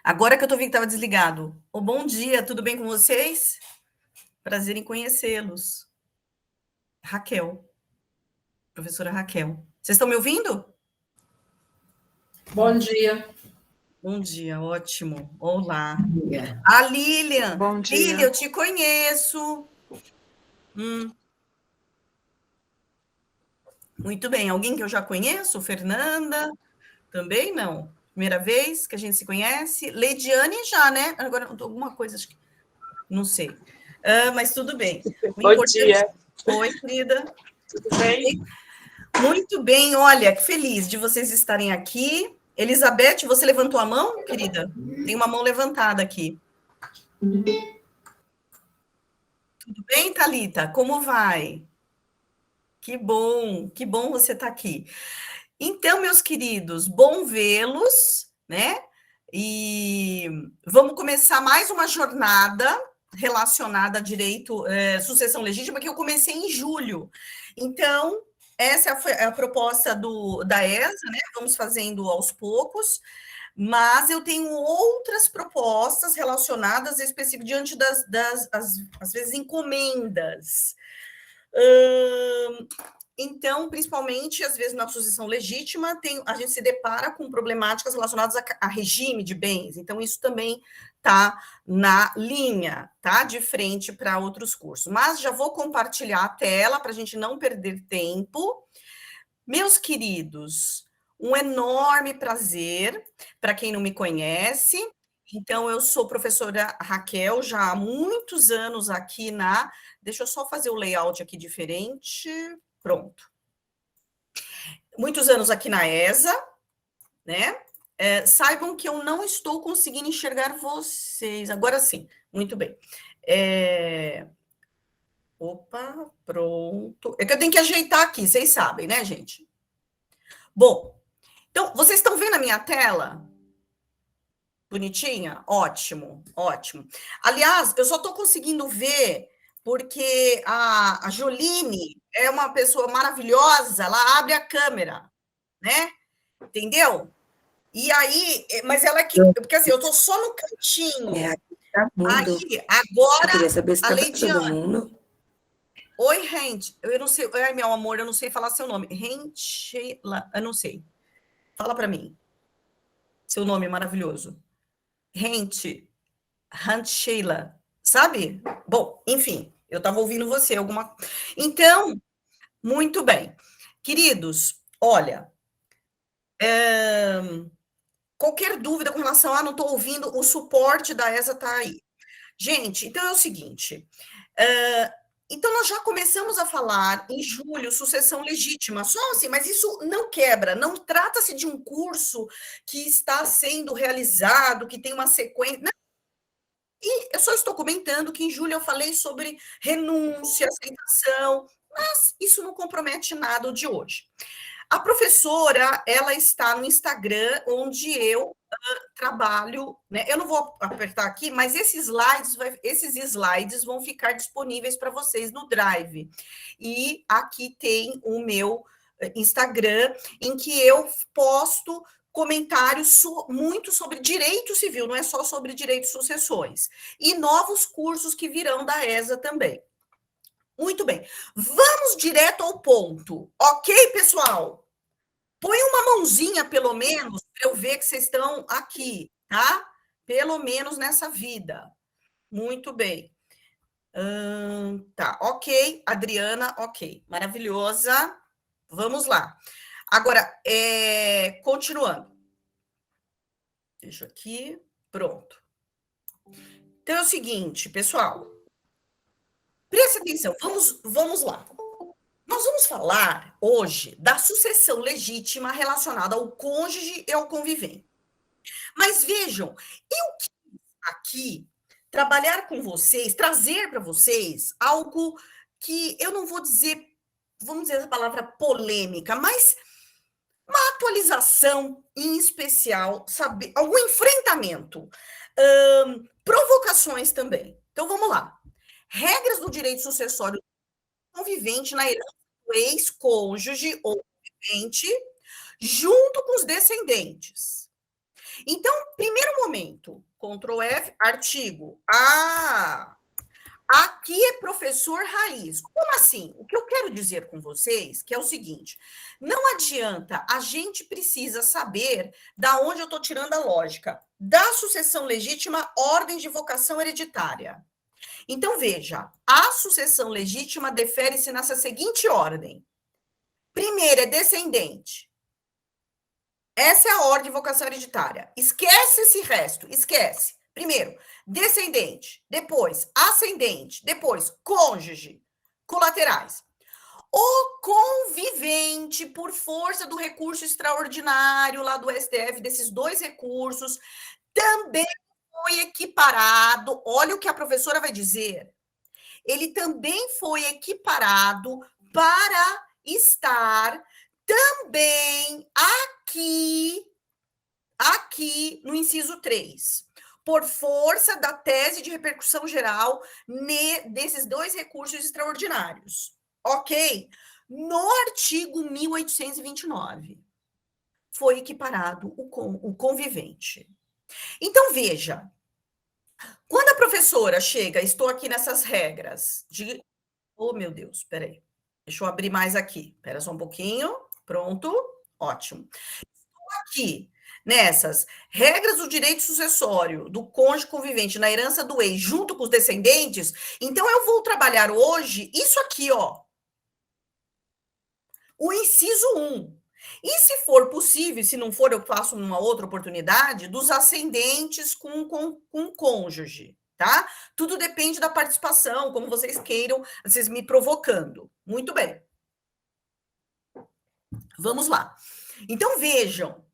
Agora que eu tô vendo que estava desligado. Ô, bom dia, tudo bem com vocês? Prazer em conhecê-los. Raquel, professora Raquel. Vocês estão me ouvindo? Bom dia. Bom dia, ótimo. Olá. Yeah. A Lilian. Bom dia. Lilian, eu te conheço. Muito bem. Alguém que eu já conheço? Fernanda? Também não. Primeira vez que a gente se conhece. Leidiane já, né? Agora, alguma coisa, acho que... Não sei. Mas tudo bem. Bom dia. Oi, querida. Tudo bem? Muito bem, olha, que feliz de vocês estarem aqui. Elizabeth, você levantou a mão, querida? Tem uma mão levantada aqui. Tudo bem, Thalita? Como vai? Que bom você estar aqui. Então, meus queridos, bom vê-los, né? E vamos começar mais uma jornada relacionada a direito, sucessão legítima, que eu comecei em julho. Então, essa foi a proposta da ESA, né? Vamos fazendo aos poucos, mas eu tenho outras propostas relacionadas específico diante às vezes, encomendas. Então, principalmente, às vezes, na sucessão legítima, a gente se depara com problemáticas relacionadas a regime de bens. Então, isso também está na linha, tá? De frente para outros cursos. Mas já vou compartilhar a tela para a gente não perder tempo. Meus queridos, um enorme prazer para quem não me conhece. Então, eu sou professora Raquel, já há muitos anos aqui na... Deixa eu só fazer o layout aqui diferente. Pronto. Muitos anos aqui na ESA, né? Saibam que eu não estou conseguindo enxergar vocês. Agora sim, muito bem. Opa, pronto. É que eu tenho que ajeitar aqui, vocês sabem, né, gente? Bom, então, vocês estão vendo a minha tela? Bonitinha? Ótimo, ótimo. Aliás, eu só estou conseguindo ver porque a Joline é uma pessoa maravilhosa, ela abre a câmera, né? Entendeu? E aí, mas ela que... Porque assim, eu estou só no cantinho. Tá mundo. Aí, agora, Eu queria saber se a estava Leidiane. todo mundo. Oi, Rente. Eu não sei... Ai, meu amor, eu não sei falar seu nome. Rente... Eu não sei. Fala para mim. Seu nome maravilhoso. Rente... Sheila, sabe? Bom, enfim, eu estava ouvindo você alguma. Então, muito bem, queridos. Olha, qualquer dúvida com relação a não estou ouvindo, o suporte da ESA está aí. Gente, então é o seguinte. Então, nós já começamos a falar em julho, sucessão legítima, só assim, mas isso não quebra, não trata-se de um curso que está sendo realizado, que tem uma sequência. Não. E eu só estou comentando que em julho eu falei sobre renúncia, aceitação, mas isso não compromete nada o de hoje. A professora, ela está no Instagram, onde eu trabalho, né? Eu não vou apertar aqui, mas esses slides vão ficar disponíveis para vocês no Drive. E aqui tem o meu Instagram, em que eu posto comentários muito sobre direito civil, não é só sobre direito de sucessões. E novos cursos que virão da ESA também. Muito bem. Vamos direto ao ponto. Ok, pessoal? Põe uma mãozinha, pelo menos, para eu ver que vocês estão aqui, tá? Pelo menos nessa vida. Muito bem. Tá, ok. Adriana, ok. Maravilhosa. Vamos lá. Agora, continuando. Deixa aqui. Pronto. Então é o seguinte, pessoal. Presta atenção. Vamos lá. Nós vamos falar hoje da sucessão legítima relacionada ao cônjuge e ao convivente. Mas vejam, eu quis aqui trabalhar com vocês, trazer para vocês algo que eu não vou dizer, vamos dizer a palavra polêmica, mas uma atualização em especial, sabe, algum enfrentamento, provocações também. Então vamos lá. Regras do direito sucessório convivente na herança do ex-cônjuge ou convivente, junto com os descendentes. Então, primeiro momento, Pronto. Ctrl F, artigo. Ah, aqui é professor raiz. Como assim? O que eu quero dizer com vocês que é o seguinte: não adianta, a gente precisa saber da onde eu estou tirando a lógica. Da sucessão legítima, ordem de vocação hereditária. Então, veja, a sucessão legítima defere-se nessa seguinte ordem. Primeiro é descendente. Essa é a ordem de vocação hereditária. Esquece esse resto, esquece. Primeiro, descendente, depois ascendente, depois cônjuge, colaterais. O convivente, por força do recurso extraordinário lá do STF, desses dois recursos, também foi equiparado. Olha o que a professora vai dizer. Ele também foi equiparado para estar também aqui no inciso 3, por força da tese de repercussão geral desses dois recursos extraordinários. Ok? No artigo 1829, foi equiparado o convivente. Então, veja, quando a professora chega, estou aqui nessas regras de... Oh, meu Deus, espera aí. Deixa eu abrir mais aqui. Espera só um pouquinho. Pronto. Ótimo. Estou aqui nessas regras do direito sucessório do cônjuge convivente na herança do ex junto com os descendentes. Então, eu vou trabalhar hoje isso aqui, ó. O inciso 1. E se for possível, se não for, eu faço numa outra oportunidade, dos ascendentes com cônjuge, tá? Tudo depende da participação, como vocês queiram, vocês me provocando. Muito bem. Vamos lá. Então, vejam.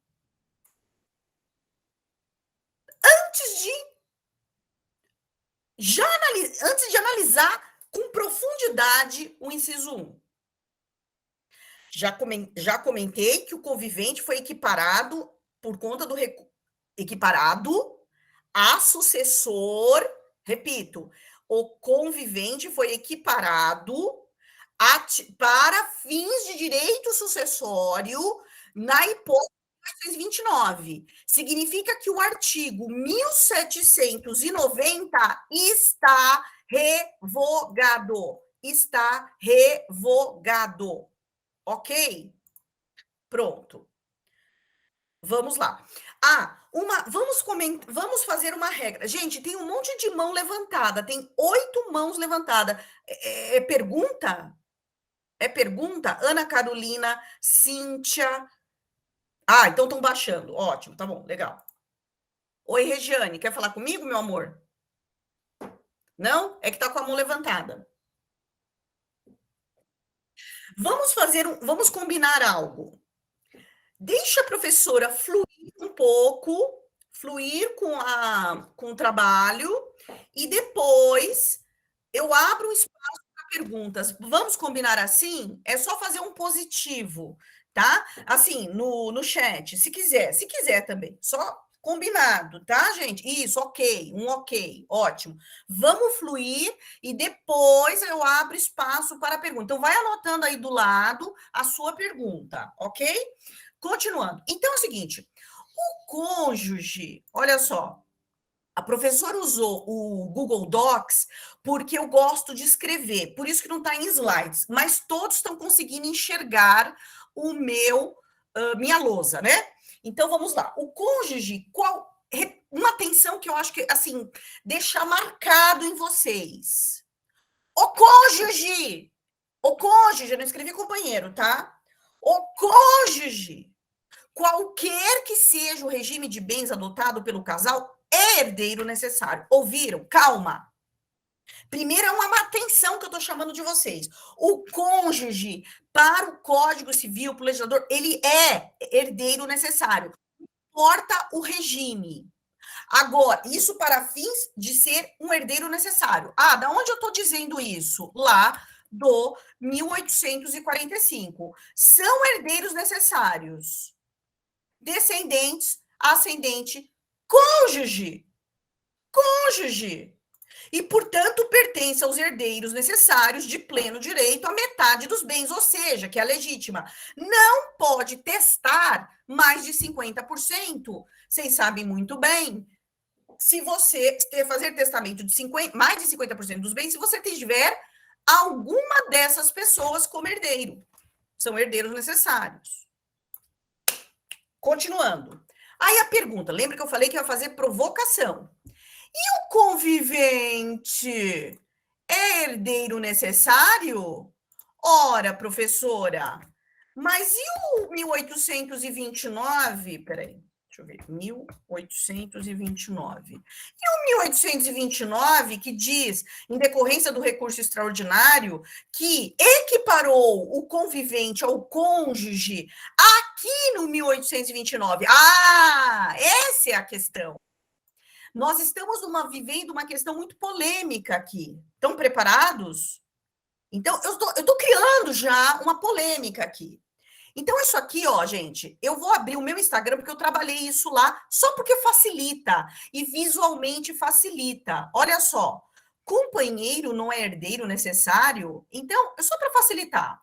Antes de analisar com profundidade o inciso 1. Já comentei que o convivente foi equiparado por conta do equiparado a sucessor, repito, o convivente foi equiparado para fins de direito sucessório na hipótese 1929. Significa que o artigo 1790 está revogado. Está revogado. Ok? Pronto. Vamos lá. Vamos fazer uma regra. Gente, tem um monte de mão levantada. Tem 8 mãos levantadas. É pergunta? É pergunta? Ana Carolina, Cíntia. Ah, então estão baixando. Ótimo, tá bom, legal. Oi, Regiane, quer falar comigo, meu amor? Não? É que tá com a mão levantada. Vamos combinar algo. Deixa a professora fluir um pouco, fluir com o trabalho, e depois eu abro um espaço para perguntas. Vamos combinar assim? É só fazer um positivo, tá? Assim, no chat, se quiser também, só combinado, tá, gente? Isso, ok, ótimo. Vamos fluir e depois eu abro espaço para pergunta. Então, vai anotando aí do lado a sua pergunta, ok? Continuando. Então, é o seguinte, o cônjuge, olha só, a professora usou o Google Docs porque eu gosto de escrever, por isso que não está em slides, mas todos estão conseguindo enxergar minha lousa, né? Então, vamos lá. O cônjuge, uma atenção que eu acho que, assim, deixar marcado em vocês. O cônjuge, eu não escrevi companheiro, tá? O cônjuge, qualquer que seja o regime de bens adotado pelo casal, é herdeiro necessário. Ouviram? Calma. Primeiro é uma atenção que eu estou chamando de vocês. O cônjuge, para o Código Civil, para o legislador, ele é herdeiro necessário. Não importa o regime. Agora, isso para fins de ser um herdeiro necessário. Ah, da onde eu estou dizendo isso? Lá do 1845. São herdeiros necessários. Descendentes, ascendente, cônjuge. Cônjuge. E, portanto, pertence aos herdeiros necessários de pleno direito à metade dos bens, ou seja, que é a legítima. Não pode testar mais de 50%. Vocês sabem muito bem se você fazer testamento de mais de 50% dos bens, se você tiver alguma dessas pessoas como herdeiro. São herdeiros necessários. Continuando. Aí a pergunta, lembra que eu falei que ia fazer provocação. E o convivente é herdeiro necessário? Ora, professora, mas e o 1829? Peraí, deixa eu ver, 1829. E o 1829, que diz, em decorrência do recurso extraordinário, que equiparou o convivente ao cônjuge aqui no 1829. Ah, essa é a questão. Nós estamos vivendo uma questão muito polêmica aqui. Estão preparados? Então, eu estou criando já uma polêmica aqui. Então, isso aqui, ó, gente, eu vou abrir o meu Instagram, porque eu trabalhei isso lá, só porque facilita, e visualmente facilita. Olha só, companheiro não é herdeiro necessário? Então, é só para facilitar.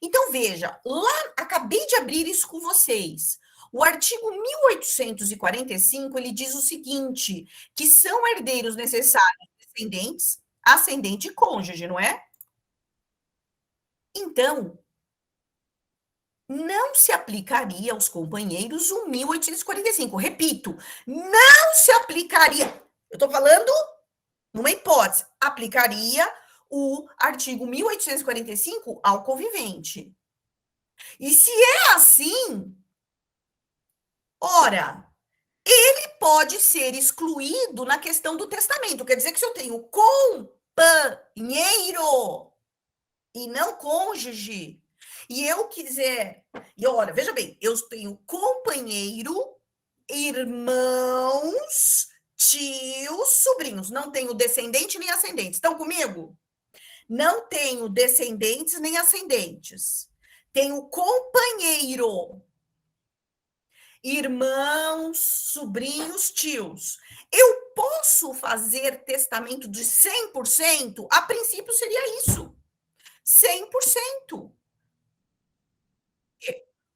Então, veja, lá, acabei de abrir isso com vocês. O artigo 1845, ele diz o seguinte, que são herdeiros necessários descendentes, ascendente e cônjuge, não é? Então, não se aplicaria aos companheiros o 1845. Repito, não se aplicaria. Eu estou falando numa hipótese. Aplicaria o artigo 1845 ao convivente. E se é assim, ora, ele pode ser excluído na questão do testamento. Quer dizer que se eu tenho companheiro e não cônjuge, e eu quiser... E olha, veja bem, eu tenho companheiro, irmãos, tios, sobrinhos. Não tenho descendente nem ascendente. Estão comigo? Não tenho descendentes nem ascendentes. Tenho companheiro, irmãos, sobrinhos, tios. Eu posso fazer testamento de 100%? A princípio seria isso. 100%.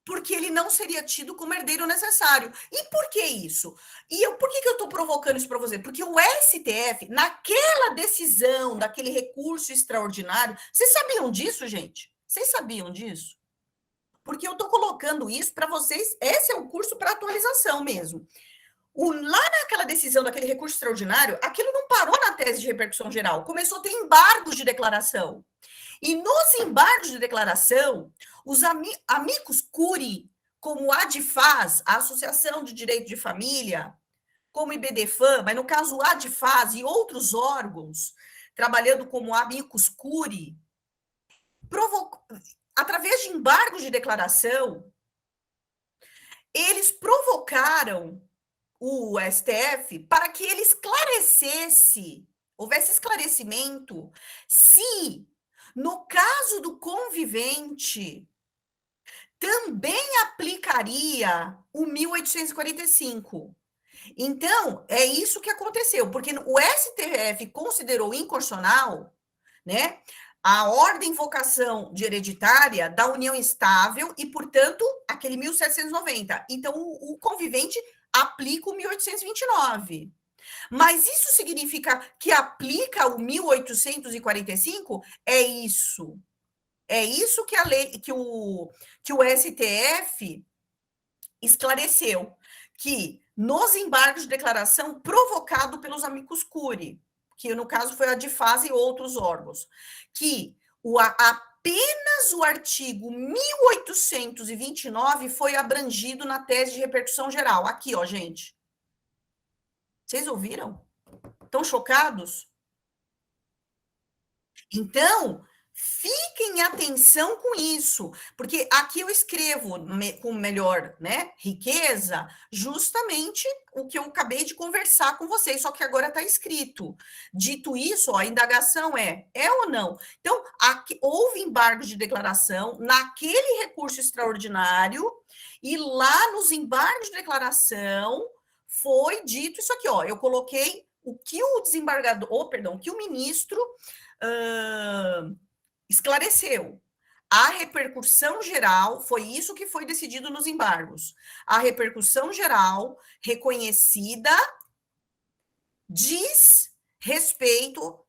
Porque ele não seria tido como herdeiro necessário. E por que isso? Por que eu estou provocando isso para você? Porque o STF, naquela decisão, daquele recurso extraordinário, vocês sabiam disso, gente? Vocês sabiam disso? Porque eu estou colocando isso para vocês, esse é um curso para atualização mesmo. Lá naquela decisão daquele recurso extraordinário, aquilo não parou na tese de repercussão geral, começou a ter embargos de declaração. E nos embargos de declaração, os amicus curiae, como a ADFAS, a Associação de Direito de Família, como IBDFAM, mas no caso a ADFAS e outros órgãos, trabalhando como amicus curiae, através de embargos de declaração, eles provocaram o STF para que ele houvesse esclarecimento se, no caso do convivente, também aplicaria o 1845. Então, é isso que aconteceu, porque o STF considerou inconstitucional, né, a ordem de invocação de hereditária da união estável e, portanto, aquele 1790. Então, o convivente aplica o 1829. Mas isso significa que aplica o 1845? É isso. É isso que a lei, que o STF esclareceu, que nos embargos de declaração provocado pelos amicus curiae, que no caso foi a ADFAS e outros órgãos, que apenas o artigo 1829 foi abrangido na tese de repercussão geral. Aqui, ó, gente. Vocês ouviram? Estão chocados? Então, fiquem atenção com isso, porque aqui eu escrevo com melhor, né, riqueza, justamente o que eu acabei de conversar com vocês, só que agora está escrito. Dito isso, ó, a indagação é ou não? Então, aqui, houve embargo de declaração naquele recurso extraordinário e lá nos embargos de declaração foi dito isso aqui, ó, eu coloquei o que o desembargador, o que o ministro esclareceu. A repercussão geral, foi isso que foi decidido nos embargos. A repercussão geral reconhecida diz respeito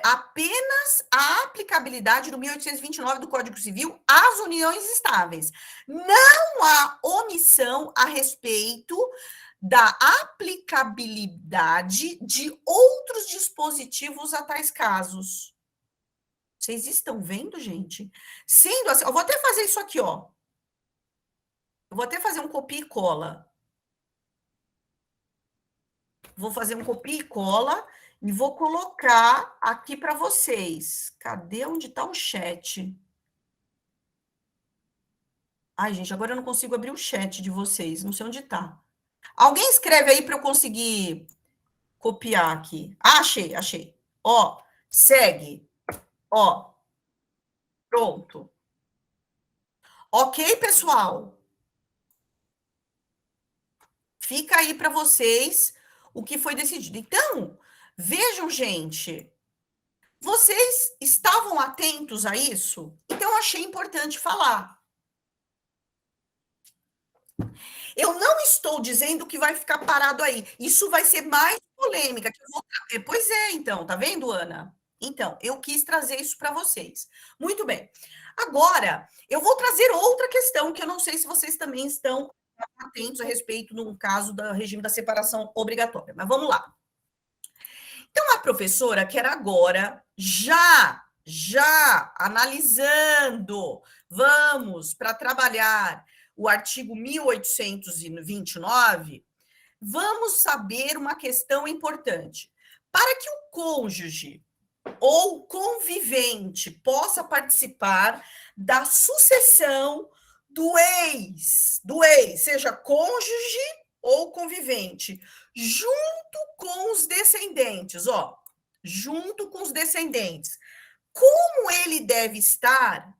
apenas à aplicabilidade do 1829 do Código Civil às uniões estáveis. Não há omissão a respeito da aplicabilidade de outros dispositivos a tais casos. Vocês estão vendo, gente? Sendo assim, eu vou até fazer isso aqui, ó. Eu vou até fazer um copia e cola. Vou fazer um copia e cola e vou colocar aqui para vocês. Cadê onde está o chat? Ai, gente, agora eu não consigo abrir o chat de vocês. Não sei onde está. Alguém escreve aí para eu conseguir copiar aqui. Ah, achei, achei. Ó, segue. Ó, pronto. Ok, pessoal? Fica aí para vocês o que foi decidido. Então, vejam, gente, vocês estavam atentos a isso? Então, eu achei importante falar. Eu não estou dizendo que vai ficar parado aí. Isso vai ser mais polêmica. Que eu vou... Pois é, então, tá vendo, Ana? Então, eu quis trazer isso para vocês. Muito bem. Agora, eu vou trazer outra questão que eu não sei se vocês também estão atentos a respeito no caso do regime da separação obrigatória. Mas vamos lá. Então, a professora quer agora, já analisando, vamos para trabalhar o artigo 1829, vamos saber uma questão importante. Para que o cônjuge ou convivente possa participar da sucessão do ex, seja cônjuge ou convivente, junto com os descendentes, ó, junto com os descendentes. Como deve estar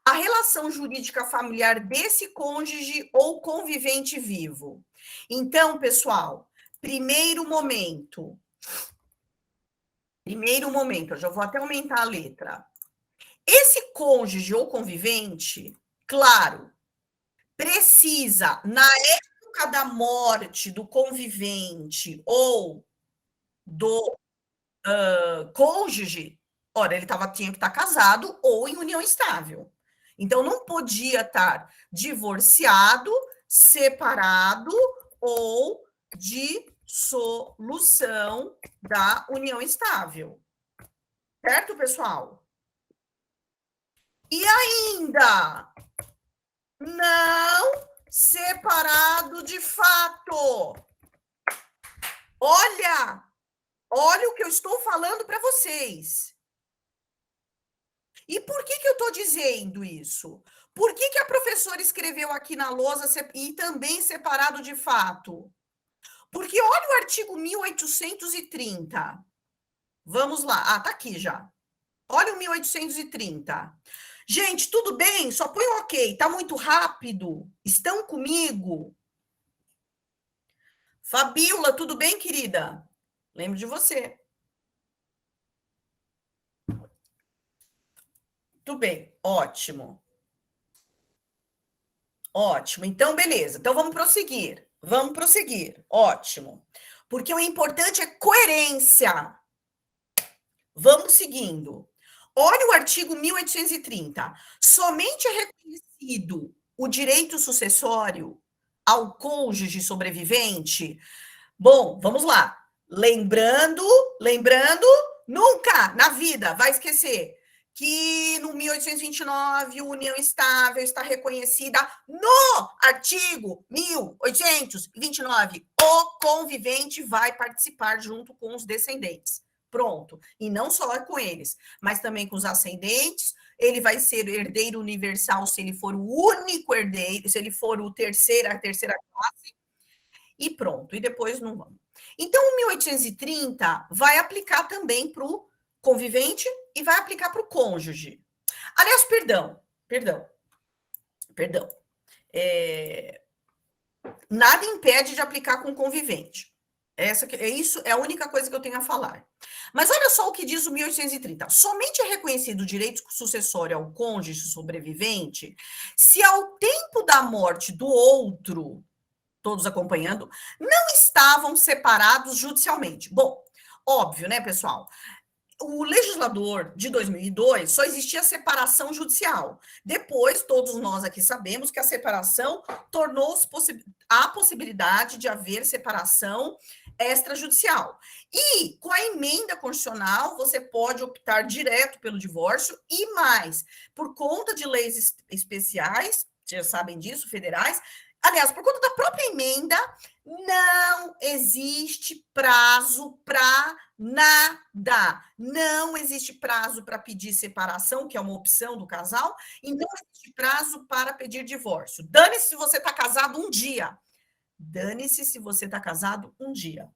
a relação jurídica familiar desse cônjuge ou convivente vivo. Então, pessoal, primeiro momento, eu já vou até aumentar a letra. Esse cônjuge ou convivente, claro, precisa, na época da morte do convivente ou do cônjuge, ora, ele tinha que estar casado ou em união estável. Então, não podia estar divorciado, separado ou dissolução da união estável. Certo, pessoal? E ainda não separado de fato. Olha o que eu estou falando para vocês. E por que eu estou dizendo isso? Por que a professora escreveu aqui na lousa e também separado de fato? Porque olha o artigo 1830. Vamos lá. Ah, tá aqui já. Olha o 1830. Gente, tudo bem? Só põe um ok. Tá muito rápido? Estão comigo? Fabíola, tudo bem, querida? Lembro de você. Tudo bem, ótimo. Ótimo, então beleza. Então vamos prosseguir. Ótimo. Porque o importante é coerência. Vamos seguindo. Olha o artigo 1830. Somente é reconhecido o direito sucessório ao cônjuge sobrevivente. Bom, vamos lá. Lembrando, nunca na vida vai esquecer que no 1829 a união estável está reconhecida no artigo 1829. O convivente vai participar junto com os descendentes. Pronto. E não só com eles, mas também com os ascendentes. Ele vai ser herdeiro universal se ele for o único herdeiro, se ele for a terceira classe. E pronto. E depois não vamos. Então, o 1830 vai aplicar também para o convivente e vai aplicar para o cônjuge. Aliás, perdão. Nada impede de aplicar com o convivente. Isso é a única coisa que eu tenho a falar. Mas olha só o que diz o 1830. Somente é reconhecido o direito sucessório ao cônjuge sobrevivente se ao tempo da morte do outro, todos acompanhando, não estavam separados judicialmente. Bom, óbvio, né, pessoal? O legislador de 2002 só existia separação judicial. Depois, todos nós aqui sabemos que a separação tornou-se a possibilidade de haver separação extrajudicial. E com a emenda constitucional, você pode optar direto pelo divórcio e mais, por conta de leis especiais, já sabem disso, federais. Aliás, por conta da própria emenda, não existe prazo para nada. Não existe prazo para pedir separação, que é uma opção do casal, e não existe prazo para pedir divórcio. Dane-se se você está casado um dia. Dane-se se você está casado um dia.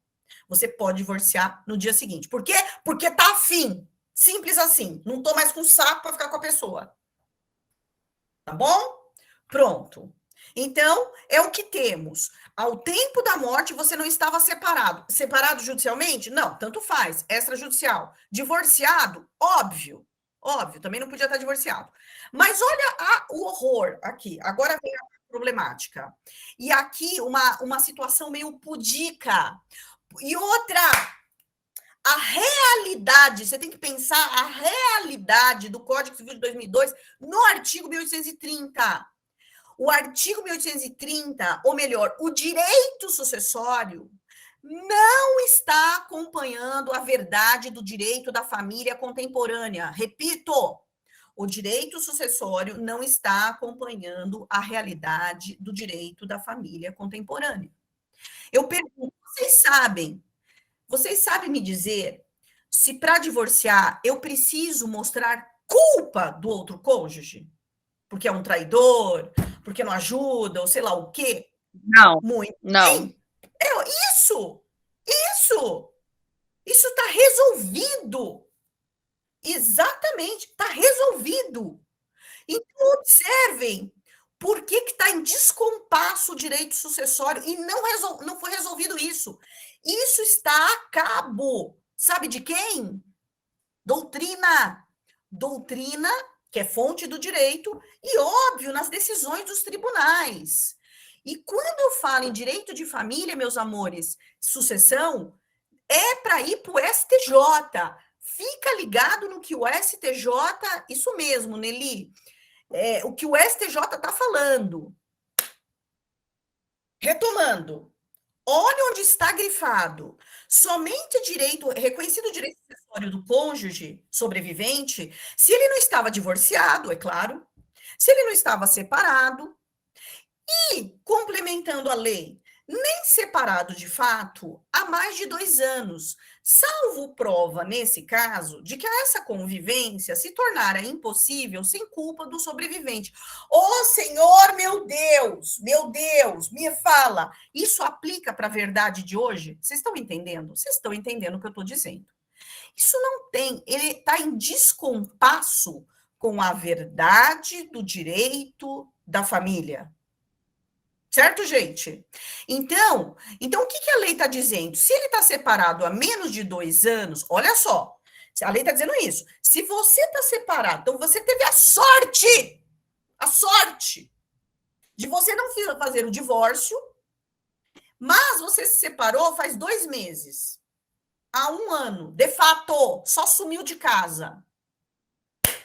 Você pode divorciar no dia seguinte. Por quê? Porque tá afim. Simples assim. Não estou mais com saco para ficar com a pessoa. Tá bom? Pronto. Então, é o que temos. Ao tempo da morte, você não estava separado. Separado judicialmente? Não, tanto faz. Extrajudicial. Divorciado? Óbvio. Óbvio, também não podia estar divorciado. Mas olha o horror aqui. Agora vem a problemática. E aqui, uma situação meio pudica. E outra, a realidade, você tem que pensar a realidade do Código Civil de 2002 no artigo 1830. O artigo 1830, ou melhor, o direito sucessório, não está acompanhando a verdade do direito da família contemporânea. Repito, o direito sucessório não está acompanhando a realidade do direito da família contemporânea. Eu pergunto, vocês sabem me dizer se para divorciar eu preciso mostrar culpa do outro cônjuge? Porque é um traidor, porque não ajuda, ou sei lá o quê? Não. Muito Não. bem. Isso está resolvido. Exatamente, está resolvido. Então, observem por que está em descompasso o direito sucessório e não foi resolvido isso. Isso está a cabo. Sabe de quem? Doutrina. Doutrina, que é fonte do direito, e, óbvio, nas decisões dos tribunais. E quando eu falo em direito de família, meus amores, sucessão, é para ir para o STJ. Fica ligado no que o STJ, isso mesmo, Nelly, o que o STJ está falando. Retomando, olha onde está grifado. Somente direito, reconhecido direito sucessório do cônjuge sobrevivente, se ele não estava divorciado, é claro, se ele não estava separado, e, complementando a lei, nem separado de fato há mais de 2 anos, salvo prova, nesse caso, de que essa convivência se tornara impossível sem culpa do sobrevivente. Ô, Senhor, meu Deus, me fala, isso aplica para a verdade de hoje? Vocês estão entendendo? Vocês estão entendendo o que eu estou dizendo? Isso não tem, ele está em descompasso com a verdade do direito da família. Certo, gente? Então o que a lei está dizendo? Se ele está separado há menos de 2 anos, olha só, a lei está dizendo isso. Se você está separado, então você teve a sorte de você não fazer o divórcio, mas você se separou faz 2 meses, há 1 ano, de fato, só sumiu de casa.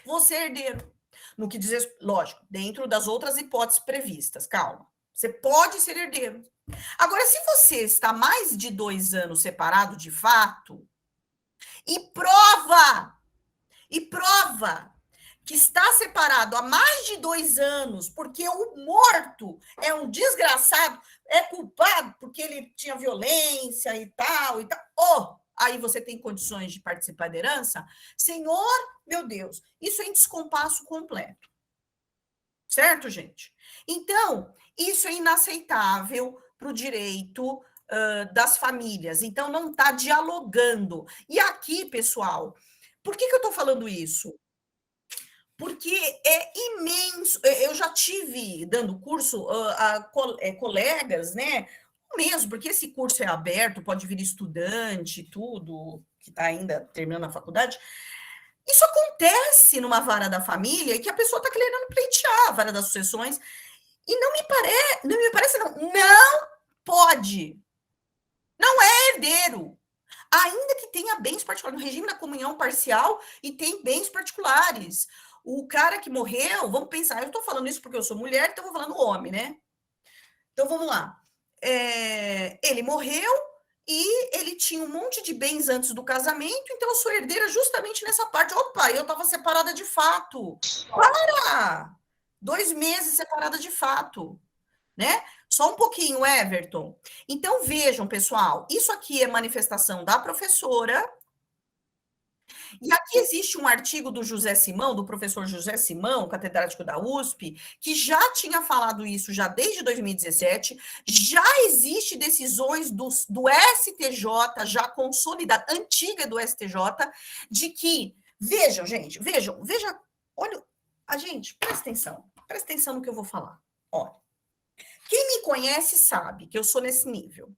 Você é herdeiro. No que diz, lógico, dentro das outras hipóteses previstas, calma. Você pode ser herdeiro. Agora, se você está mais de 2 anos separado de fato, e prova que está separado há mais de 2 anos, porque o morto é um desgraçado, é culpado porque ele tinha violência e tal, aí você tem condições de participar da herança, Senhor, meu Deus, isso é em descompasso completo. Certo, gente? Então, isso é inaceitável para o direito das famílias. Então, não está dialogando. E aqui, pessoal, por que eu estou falando isso? Porque é imenso. Eu já tive dando curso a colegas, né? Mesmo, porque esse curso é aberto, pode vir estudante, tudo, que está ainda terminando a faculdade. Isso acontece numa vara da família e que a pessoa está querendo pleitear a vara das sucessões. E não me parece, não pode. Não é herdeiro. Ainda que tenha bens particulares, no regime da comunhão parcial, e tem bens particulares. O cara que morreu, vamos pensar, eu estou falando isso porque eu sou mulher, então eu vou falando homem, né? Então vamos lá. Ele morreu e ele tinha um monte de bens antes do casamento, então eu sou herdeira justamente nessa parte. Opa, eu estava separada de fato. Para! 2 meses separada de fato, né? Só um pouquinho, Everton. Então vejam, pessoal, isso aqui é manifestação da professora. E aqui existe um artigo do José Simão, do professor José Simão, catedrático da USP, que já tinha falado isso já desde 2017, já existe decisões do STJ, já consolidada, antiga do STJ, de que, vejam, gente, vejam, olha, gente, presta atenção no que eu vou falar. Olha, quem me conhece sabe que eu sou nesse nível.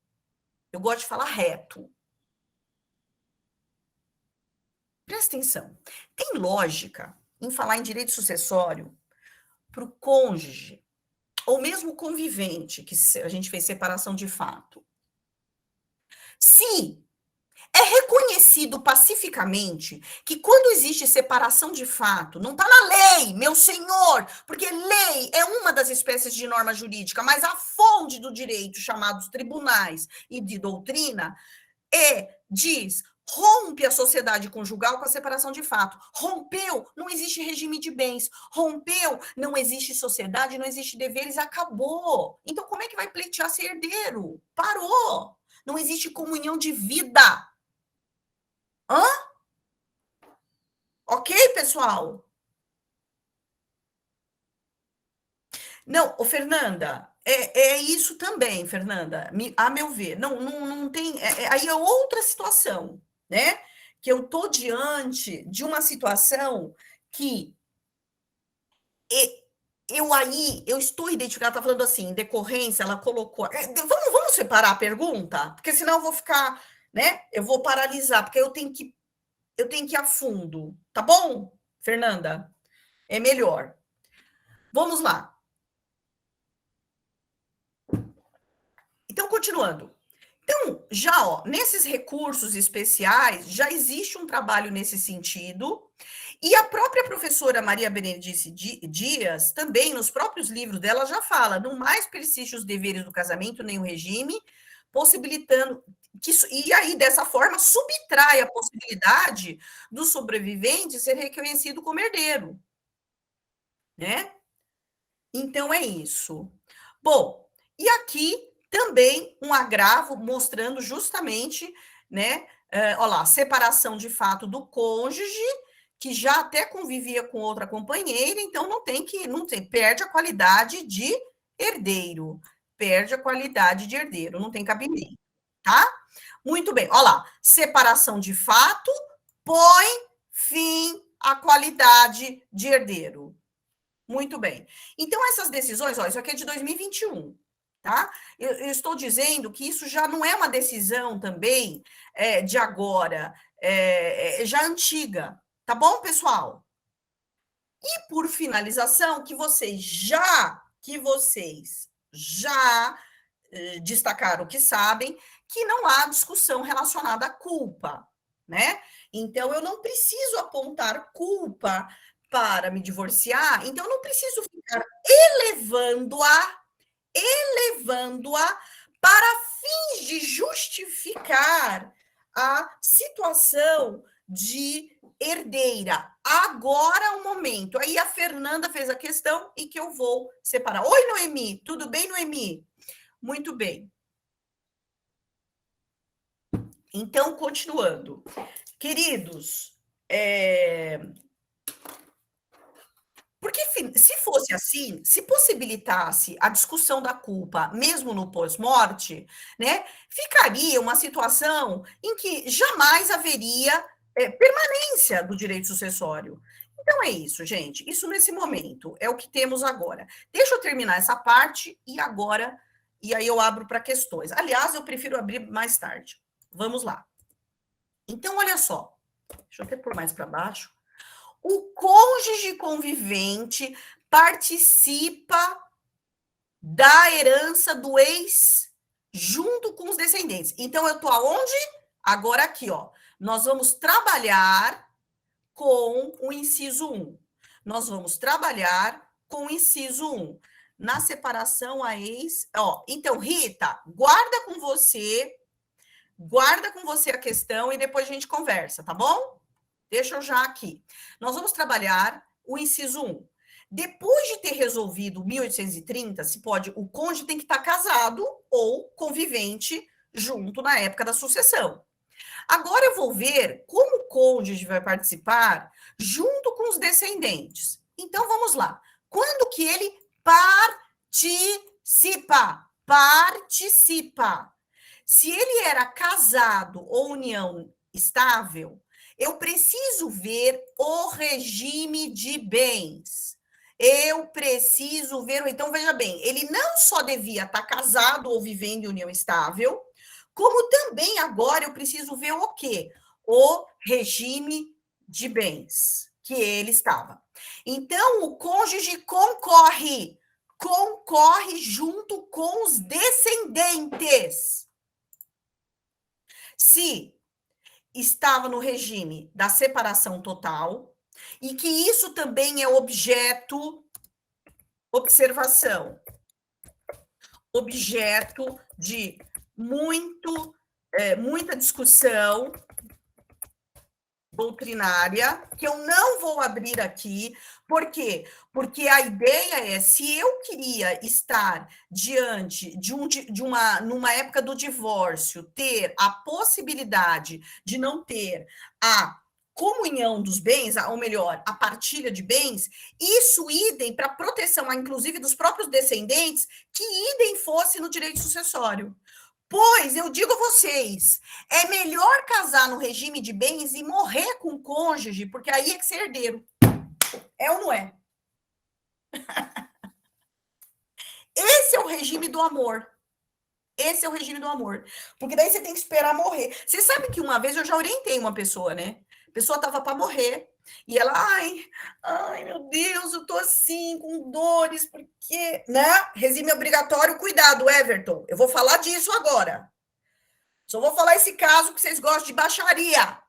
Eu gosto de falar reto. Presta atenção. Tem lógica em falar em direito sucessório para o cônjuge, ou mesmo convivente, que a gente fez separação de fato. Se é reconhecido pacificamente que quando existe separação de fato, não está na lei, meu senhor, porque lei é uma das espécies de norma jurídica, mas a fonte do direito, chamados tribunais e de doutrina, diz, rompe a sociedade conjugal com a separação de fato. Rompeu, não existe regime de bens. Rompeu, não existe sociedade, não existe deveres, acabou. Então, como é que vai pleitear ser herdeiro? Parou. Não existe comunhão de vida. Hã? Ok, pessoal? Não, Fernanda, é isso também, Fernanda, a meu ver. Não tem. Aí é outra situação, né? Que eu estou diante de uma situação que eu estou identificada, está falando assim, em decorrência, ela colocou. Vamos separar a pergunta? Porque senão eu vou ficar, né? Eu vou paralisar, porque eu tenho que ir a fundo, tá bom, Fernanda? É melhor. Vamos lá. Então, continuando. Então, já, ó, nesses recursos especiais, já existe um trabalho nesse sentido, e a própria professora Maria Benedice Dias, também nos próprios livros dela, já fala, não mais persiste os deveres do casamento, nem o regime, possibilitando, e aí, dessa forma, subtrai a possibilidade do sobrevivente ser reconhecido como herdeiro, né? Então, é isso. Bom, e aqui também um agravo mostrando justamente, né? Olha lá, separação de fato do cônjuge, que já até convivia com outra companheira, então não tem, perde a qualidade de herdeiro, não tem cabimento, tá? Muito bem, olha lá, separação de fato põe fim à qualidade de herdeiro. Muito bem. Então, essas decisões, ó, isso aqui é de 2021, tá? Eu estou dizendo que isso já não é uma decisão também de agora, já antiga, tá bom, pessoal? E por finalização, que vocês já destacaram que sabem que não há discussão relacionada à culpa, né? Então, eu não preciso apontar culpa para me divorciar, então eu não preciso ficar elevando-a para fins de justificar a situação de herdeira. Agora é o momento. Aí a Fernanda fez a questão e que eu vou separar. Oi, Noemi, tudo bem, Noemi? Muito bem. Então, continuando. Queridos, porque se fosse assim, se possibilitasse a discussão da culpa, mesmo no pós-morte, né, ficaria uma situação em que jamais haveria permanência do direito sucessório. Então é isso, gente. Isso nesse momento é o que temos agora. Deixa eu terminar essa parte e aí eu abro para questões. Aliás, eu prefiro abrir mais tarde. Vamos lá. Então, olha só. Deixa eu até pôr mais para baixo. O cônjuge convivente participa da herança do ex junto com os descendentes. Então, eu estou aonde? Agora aqui, ó. Nós vamos trabalhar com o inciso 1. Nós vamos trabalhar com o inciso 1. Na separação, a ex... Ó, então, Rita, guarda com você a questão e depois a gente conversa, tá bom? Deixa eu já aqui. Nós vamos trabalhar o inciso 1. Depois de ter resolvido 1830, se pode, o cônjuge tem que estar casado ou convivente junto na época da sucessão. Agora eu vou ver como o cônjuge vai participar junto com os descendentes. Então vamos lá. Quando que ele participa? Participa. Se ele era casado ou união estável, eu preciso ver o regime de bens. Eu preciso ver. Então, veja bem, ele não só devia estar casado ou vivendo em união estável, como também agora eu preciso ver o quê? O regime de bens que ele estava. Então, o cônjuge concorre junto com os descendentes. Se estava no regime da separação total, e que isso também é objeto, observação, objeto de muita discussão doutrinária, que eu não vou abrir aqui. Por quê? Porque a ideia é, se eu queria estar diante numa época do divórcio, ter a possibilidade de não ter a comunhão dos bens, ou melhor, a partilha de bens, isso idem para proteção, inclusive, dos próprios descendentes, que idem fosse no direito sucessório. Pois, eu digo a vocês, é melhor casar no regime de bens e morrer com o cônjuge, porque aí é que ser herdeiro. É ou não é? Esse é o regime do amor. Esse é o regime do amor. Porque daí você tem que esperar morrer. Você sabe que uma vez eu já orientei uma pessoa, né? A pessoa estava para morrer. E ela, ai, meu Deus, eu tô assim, com dores, porque, né? Regime obrigatório, cuidado, Everton. Eu vou falar disso agora. Só vou falar esse caso que vocês gostam de baixaria.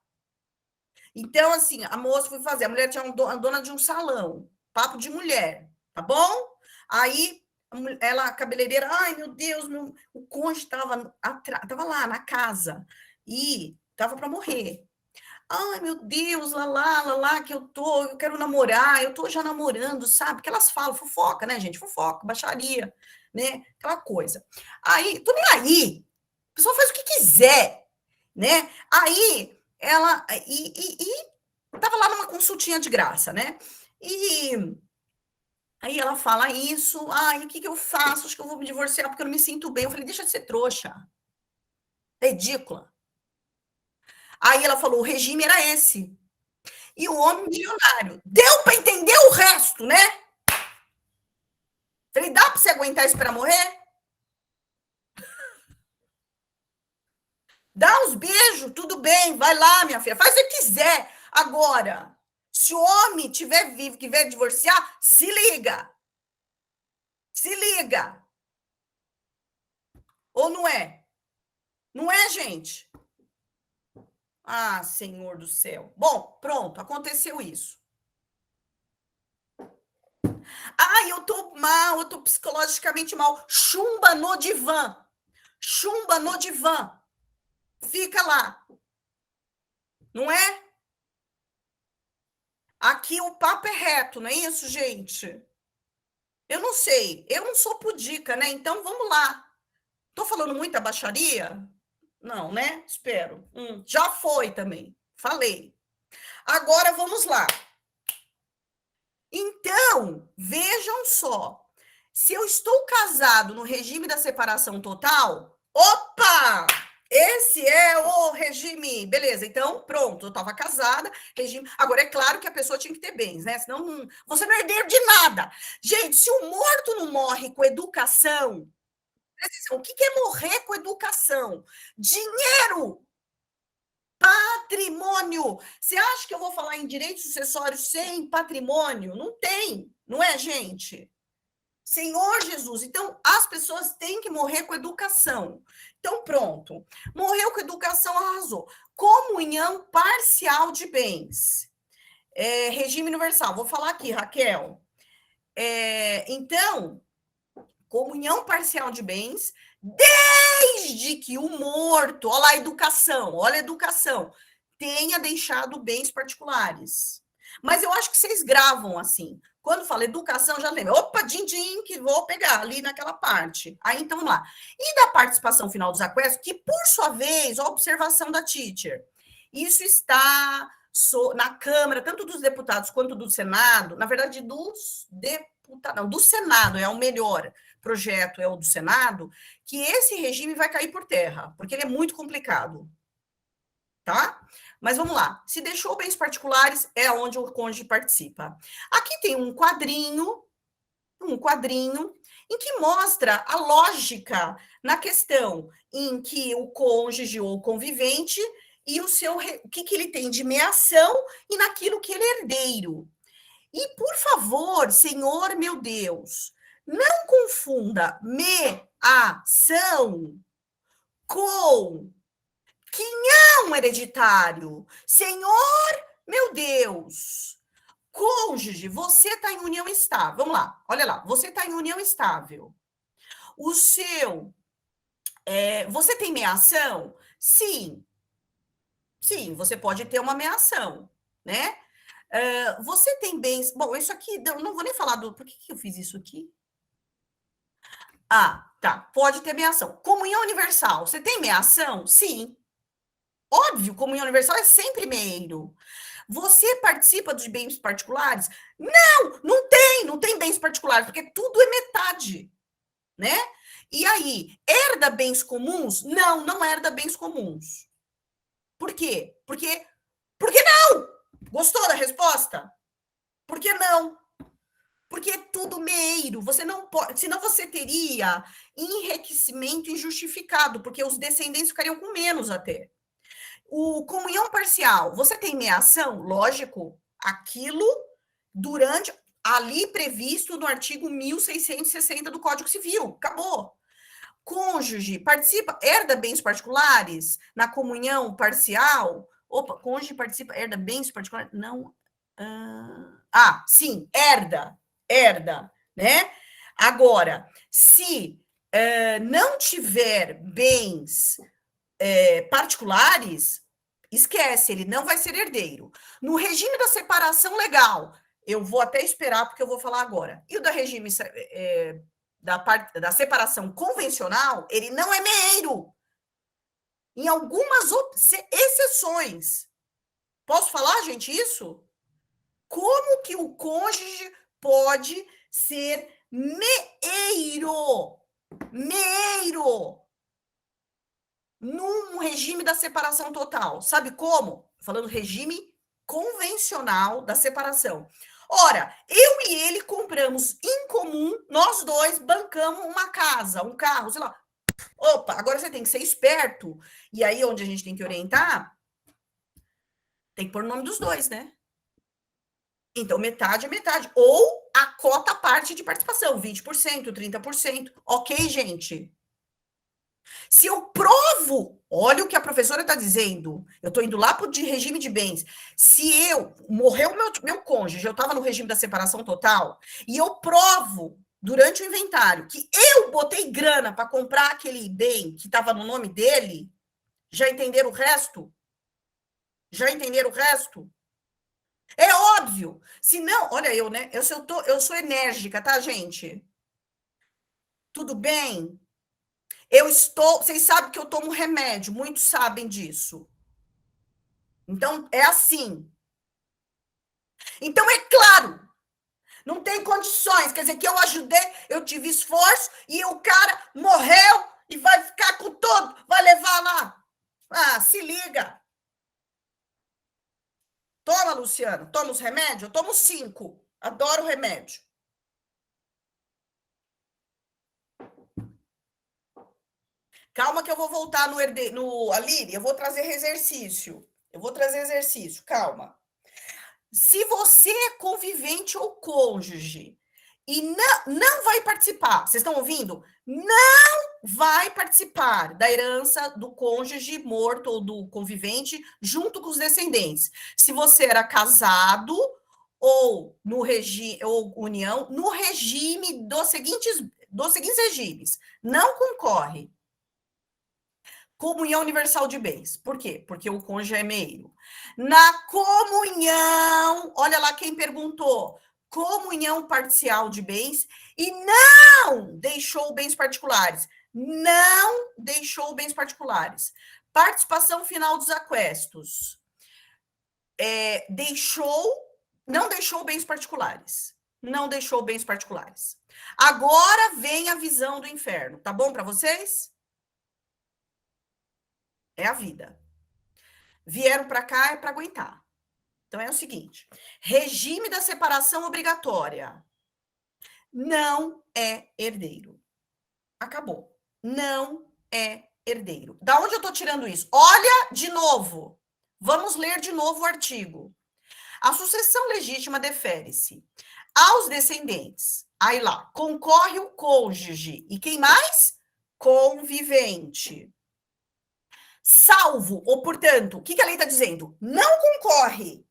Então, assim, a moça foi fazer, a mulher tinha a dona de um salão, papo de mulher, tá bom? Aí, a cabeleireira, ai, meu Deus, o cônjuge estava lá na casa e estava para morrer. Ai, meu Deus, lá, que eu quero namorar, eu tô já namorando, sabe? Que elas falam, fofoca, né, gente? Fofoca, baixaria, né? Aquela coisa. Aí, tô nem aí. A pessoa faz o que quiser, né? Aí, ela... E tava lá numa consultinha de graça, né? E aí ela fala isso, ai, o que eu faço? Acho que eu vou me divorciar porque eu não me sinto bem. Eu falei, deixa de ser trouxa. Ridícula. Aí ela falou, o regime era esse. E o homem milionário. Deu para entender o resto, né? Falei, dá para você aguentar isso para morrer? Dá uns beijos, tudo bem, vai lá, minha filha, faz o que quiser. Agora, se o homem estiver vivo, quiser divorciar, se liga. Se liga. Ou não é? Não é, gente? Ah, Senhor do céu. Bom, pronto, aconteceu isso. Ai, eu tô mal, eu tô psicologicamente mal. Chumba no divã. Chumba no divã. Fica lá. Não é? Aqui o papo é reto, não é isso, gente? Eu não sei, eu não sou pudica, né? Então vamos lá. Tô falando muita baixaria? Não, né? Espero. Já foi também. Falei. Agora vamos lá. Então, vejam só. Se eu estou casado no regime da separação total, opa! Esse é o regime. Beleza, então, pronto, eu estava casada, regime. Agora, é claro que a pessoa tinha que ter bens, né? Senão, você não é herdeiro de nada. Gente, se o morto não morre com educação, o que é morrer com educação? Dinheiro! Patrimônio! Você acha que eu vou falar em direito sucessório sem patrimônio? Não tem, não é, gente? Senhor Jesus, então as pessoas têm que morrer com educação. Então, pronto. Morreu com educação, arrasou. Comunhão parcial de bens. Regime universal. Vou falar aqui, Raquel. Então, comunhão parcial de bens, desde que o morto, olha lá a educação, tenha deixado bens particulares. Mas eu acho que vocês gravam assim. Quando fala educação, já lembra. Opa, din-din, que vou pegar ali naquela parte. Aí, então, vamos lá. E da participação final dos aquestos, que, por sua vez, a observação da teacher. Isso está na Câmara, tanto dos deputados quanto do Senado, na verdade, dos deputados, não, do Senado, é o melhor projeto, é o do Senado, que esse regime vai cair por terra, porque ele é muito complicado. Tá? Mas vamos lá. Se deixou bens particulares, é onde o cônjuge participa. Aqui tem um quadrinho em que mostra a lógica na questão em que o cônjuge ou o convivente e o que ele tem de meação e naquilo que ele é herdeiro. E, por favor, Senhor meu Deus, não confunda meação com quinhão hereditário. Senhor meu Deus, cônjuge, você está em união estável. Vamos lá, olha lá, você está em união estável. Você tem meação? Sim. Sim, você pode ter uma meação, né? Você tem bens. Bom, isso aqui, não vou nem falar do. Por que eu fiz isso aqui? Ah, tá. Pode ter meação. Comunhão universal. Você tem meação? Sim. Óbvio, comunhão universal é sempre meio. Você participa dos bens particulares? Não tem bens particulares, porque tudo é metade, né? E aí, herda bens comuns? Não herda bens comuns. Por quê? Porque não! Gostou da resposta? Por que não? Porque é tudo meio. Você não pode, senão você teria enriquecimento injustificado, porque os descendentes ficariam com menos até. O comunhão parcial, você tem meação? Lógico, aquilo durante ali previsto no artigo 1660 do Código Civil. Acabou. Cônjuge participa, herda bens particulares na comunhão parcial? Opa, cônjuge participa, herda bens particulares? Não. Sim, herda, né? Agora, se não tiver bens particulares, esquece, ele não vai ser herdeiro. No regime da separação legal, eu vou até esperar, porque eu vou falar agora. E o da regime da separação convencional, ele não é meio. Em algumas exceções. Posso falar, gente, isso? Como que o cônjuge pode ser meio num regime da separação total? Sabe como? Falando regime convencional da separação. Ora, eu e ele compramos em comum, nós dois bancamos uma casa, um carro, sei lá. Opa, agora você tem que ser esperto. E aí, onde a gente tem que orientar, tem que pôr o nome dos dois, né? Então, metade é metade. Ou a cota parte de participação, 20%, 30%. Ok, gente? Se eu provo, olha o que a professora está dizendo, eu estou indo lá para o regime de bens. Se morreu meu cônjuge, eu estava no regime da separação total, e eu provo durante o inventário que eu botei grana para comprar aquele bem que estava no nome dele, já entenderam o resto? Já entenderam o resto? É óbvio. Se não, olha eu, né? Eu sou enérgica, tá, gente? Tudo bem? Vocês sabem que eu tomo remédio, muitos sabem disso. Então, é assim. Então, é claro, não tem condições. Quer dizer, que eu ajudei, eu tive esforço e o cara morreu e vai ficar com todo, vai levar lá. Se liga. Toma, Luciano, toma os remédios? Eu tomo 5. Adoro remédio. Calma que eu vou voltar no Aline, eu vou trazer exercício. Calma. Se você é convivente ou cônjuge e não vai participar, vocês estão ouvindo? Não vai participar da herança do cônjuge morto ou do convivente junto com os descendentes. Se você era casado ou no regime ou união, no regime dos seguintes regimes. Não concorre. Comunhão universal de bens. Por quê? Porque o cônjuge é meio. Na comunhão, olha lá quem perguntou. Comunhão parcial de bens e não deixou bens particulares. Não deixou bens particulares. Participação final dos aquestos. Não deixou bens particulares. Não deixou bens particulares. Agora vem a visão do inferno. Tá bom para vocês? É a vida. Vieram para cá é para aguentar. Então é o seguinte: regime da separação obrigatória não é herdeiro. Acabou. Não é herdeiro. Da onde eu estou tirando isso? Olha de novo. Vamos ler de novo o artigo. A sucessão legítima defere-se aos descendentes. Aí lá, concorre o cônjuge. E quem mais? Convivente. Salvo, ou portanto, o que a lei está dizendo? Não concorre.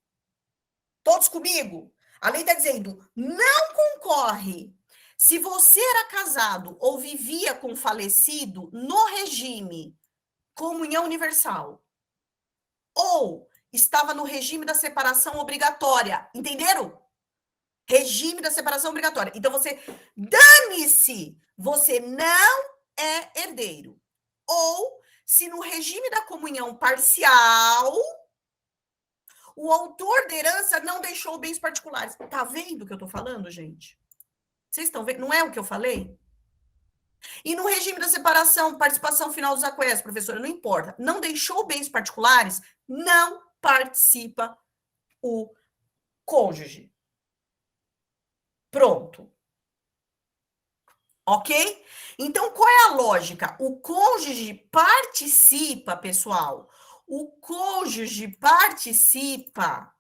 Todos comigo? A lei está dizendo, não concorre. Se você era casado ou vivia com falecido no regime comunhão universal, ou estava no regime da separação obrigatória, entenderam? Regime da separação obrigatória. Então, você, dane-se, você não é herdeiro. Ou, se no regime da comunhão parcial, o autor da herança não deixou bens particulares. Tá vendo o que eu tô falando, gente? Vocês estão vendo? Não é o que eu falei? E no regime da separação, participação final dos aquestos, professora, não importa. Não deixou bens particulares, não participa o cônjuge. Pronto. Ok? Então, qual é a lógica? O cônjuge participa, pessoal. O cônjuge participa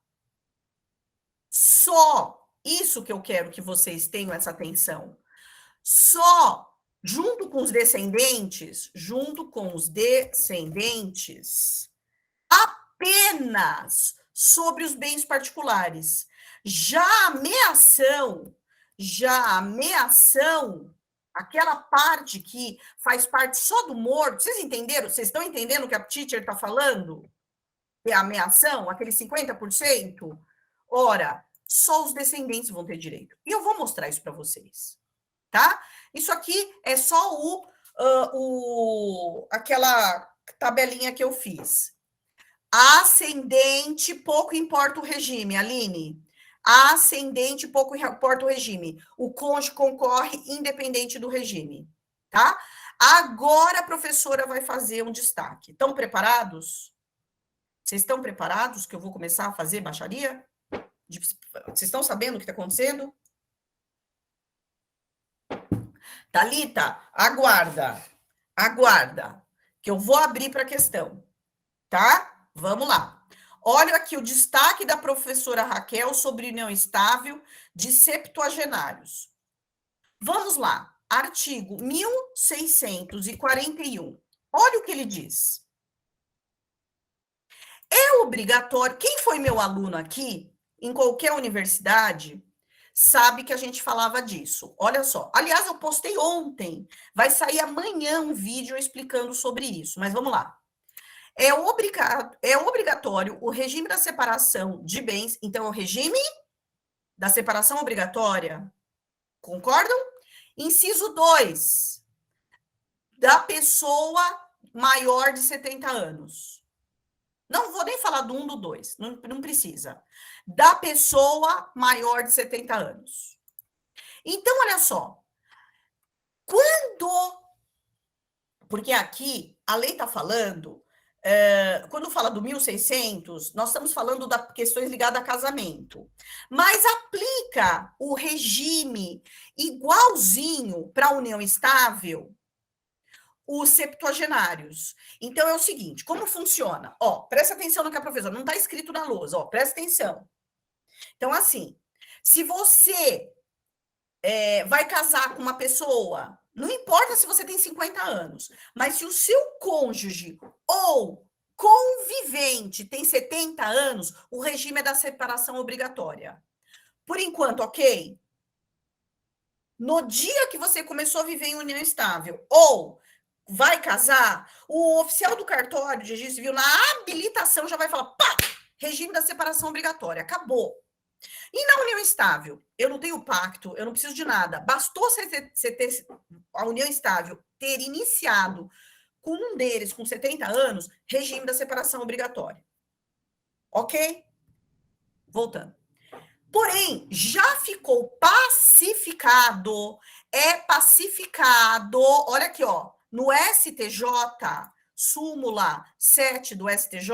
só. Isso que eu quero que vocês tenham essa atenção. Só junto com os descendentes, apenas sobre os bens particulares. Já a ameação, aquela parte que faz parte só do morto, vocês entenderam? Vocês estão entendendo o que a teacher está falando? É a ameação, aquele 50%? Ora, só os descendentes vão ter direito. E eu vou mostrar isso para vocês, tá? Isso aqui é só aquela tabelinha que eu fiz. Ascendente, pouco importa o regime, Aline. Ascendente, pouco importa o regime. O cônjuge concorre independente do regime, tá? Agora a professora vai fazer um destaque. Estão preparados? Vocês estão preparados que eu vou começar a fazer baixaria? Vocês estão sabendo o que está acontecendo? Thalita, aguarda, que eu vou abrir para a questão, tá? Vamos lá. Olha aqui o destaque da professora Raquel sobre união estável de septuagenários. Vamos lá. Artigo 1641. Olha o que ele diz. É obrigatório. Quem foi meu aluno aqui, em qualquer universidade, sabe que a gente falava disso. Olha só. Aliás, eu postei ontem. Vai sair amanhã um vídeo explicando sobre isso. Mas vamos lá. É obrigatório o regime da separação de bens. Então, é o regime da separação obrigatória. Concordam? Inciso 2. Da pessoa maior de 70 anos. Não vou nem falar do 1, do 2. Não precisa. Da pessoa maior de 70 anos. Então, olha só. Porque aqui a lei está falando. Quando fala do 1600, nós estamos falando das questões ligadas a casamento. Mas aplica o regime igualzinho para a união estável os septuagenários. Então, é o seguinte, como funciona? Ó, presta atenção no que a professora... Não está escrito na lousa, ó, presta atenção. Então, assim, se você vai casar com uma pessoa Não importa se você tem 50 anos, mas se o seu cônjuge ou convivente tem 70 anos, o regime é da separação obrigatória. Por enquanto, ok? No dia que você começou a viver em união estável ou vai casar, o oficial do cartório de registro civil, na habilitação, já vai falar, pá, regime da separação obrigatória, acabou. E na união estável, eu não tenho pacto, eu não preciso de nada. Bastou você ter a união estável ter iniciado com um deles com 70 anos, regime da separação obrigatória. Ok? Voltando. Porém, já ficou pacificado, é pacificado, olha aqui, ó, no STJ, súmula 7 do STJ,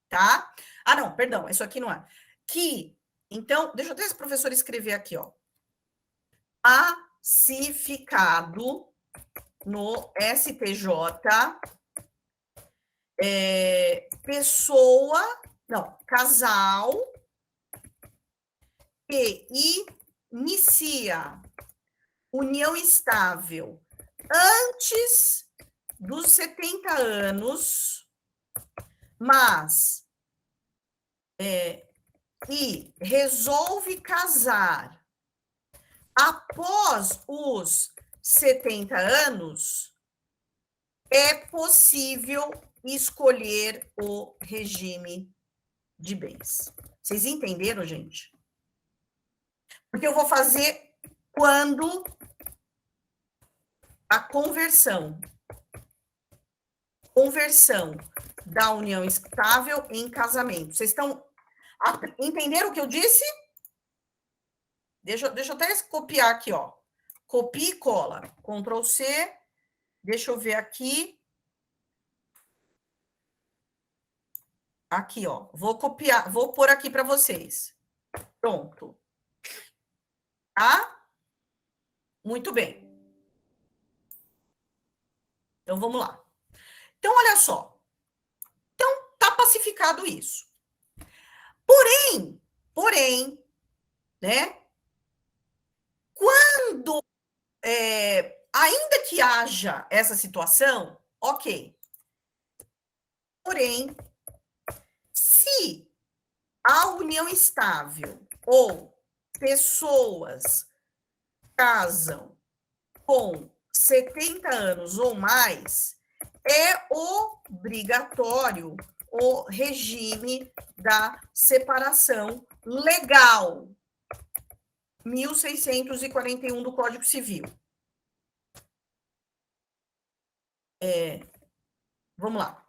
tá? Ah, não, perdão, isso aqui não é. Então, deixa eu até esse professor escrever aqui, ó. Pacificado no STJ, casal que inicia união estável antes dos 70 anos, mas e resolve casar após os 70 anos, é possível escolher o regime de bens. Vocês entenderam, gente? Porque eu vou fazer quando a conversão da união estável em casamento. Vocês estão entenderam o que eu disse? Deixa eu até copiar aqui, ó. Copia e cola. Ctrl C. Deixa eu ver aqui. Aqui, ó. Vou copiar, vou pôr aqui para vocês. Pronto. Tá? Muito bem. Então, vamos lá. Então, olha só. Então, tá pacificado isso. Porém, né? Quando, ainda que haja essa situação, ok. Porém, se a união estável ou pessoas casam com 70 anos ou mais, é obrigatório o regime da separação legal, 1641 do Código Civil. Vamos lá.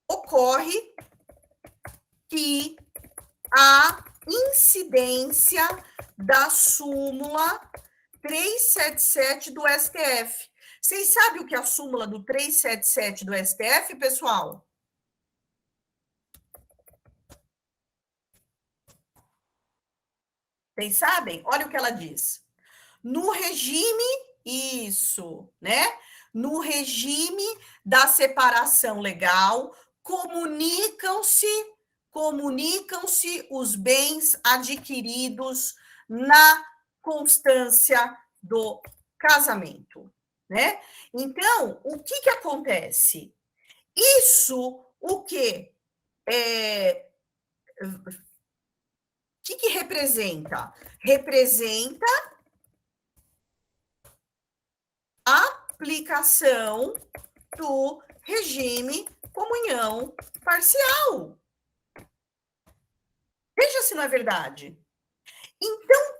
Ocorre que a incidência da súmula 377 do STF. Vocês sabem o que é a súmula do 377 do STF, pessoal? Vocês sabem? Olha o que ela diz. No regime, isso, né? No regime da separação legal, comunicam-se os bens adquiridos na constância do casamento, né? Então, o que acontece? Isso, o que representa? Representa a aplicação do regime comunhão parcial. Veja se não é verdade. Então,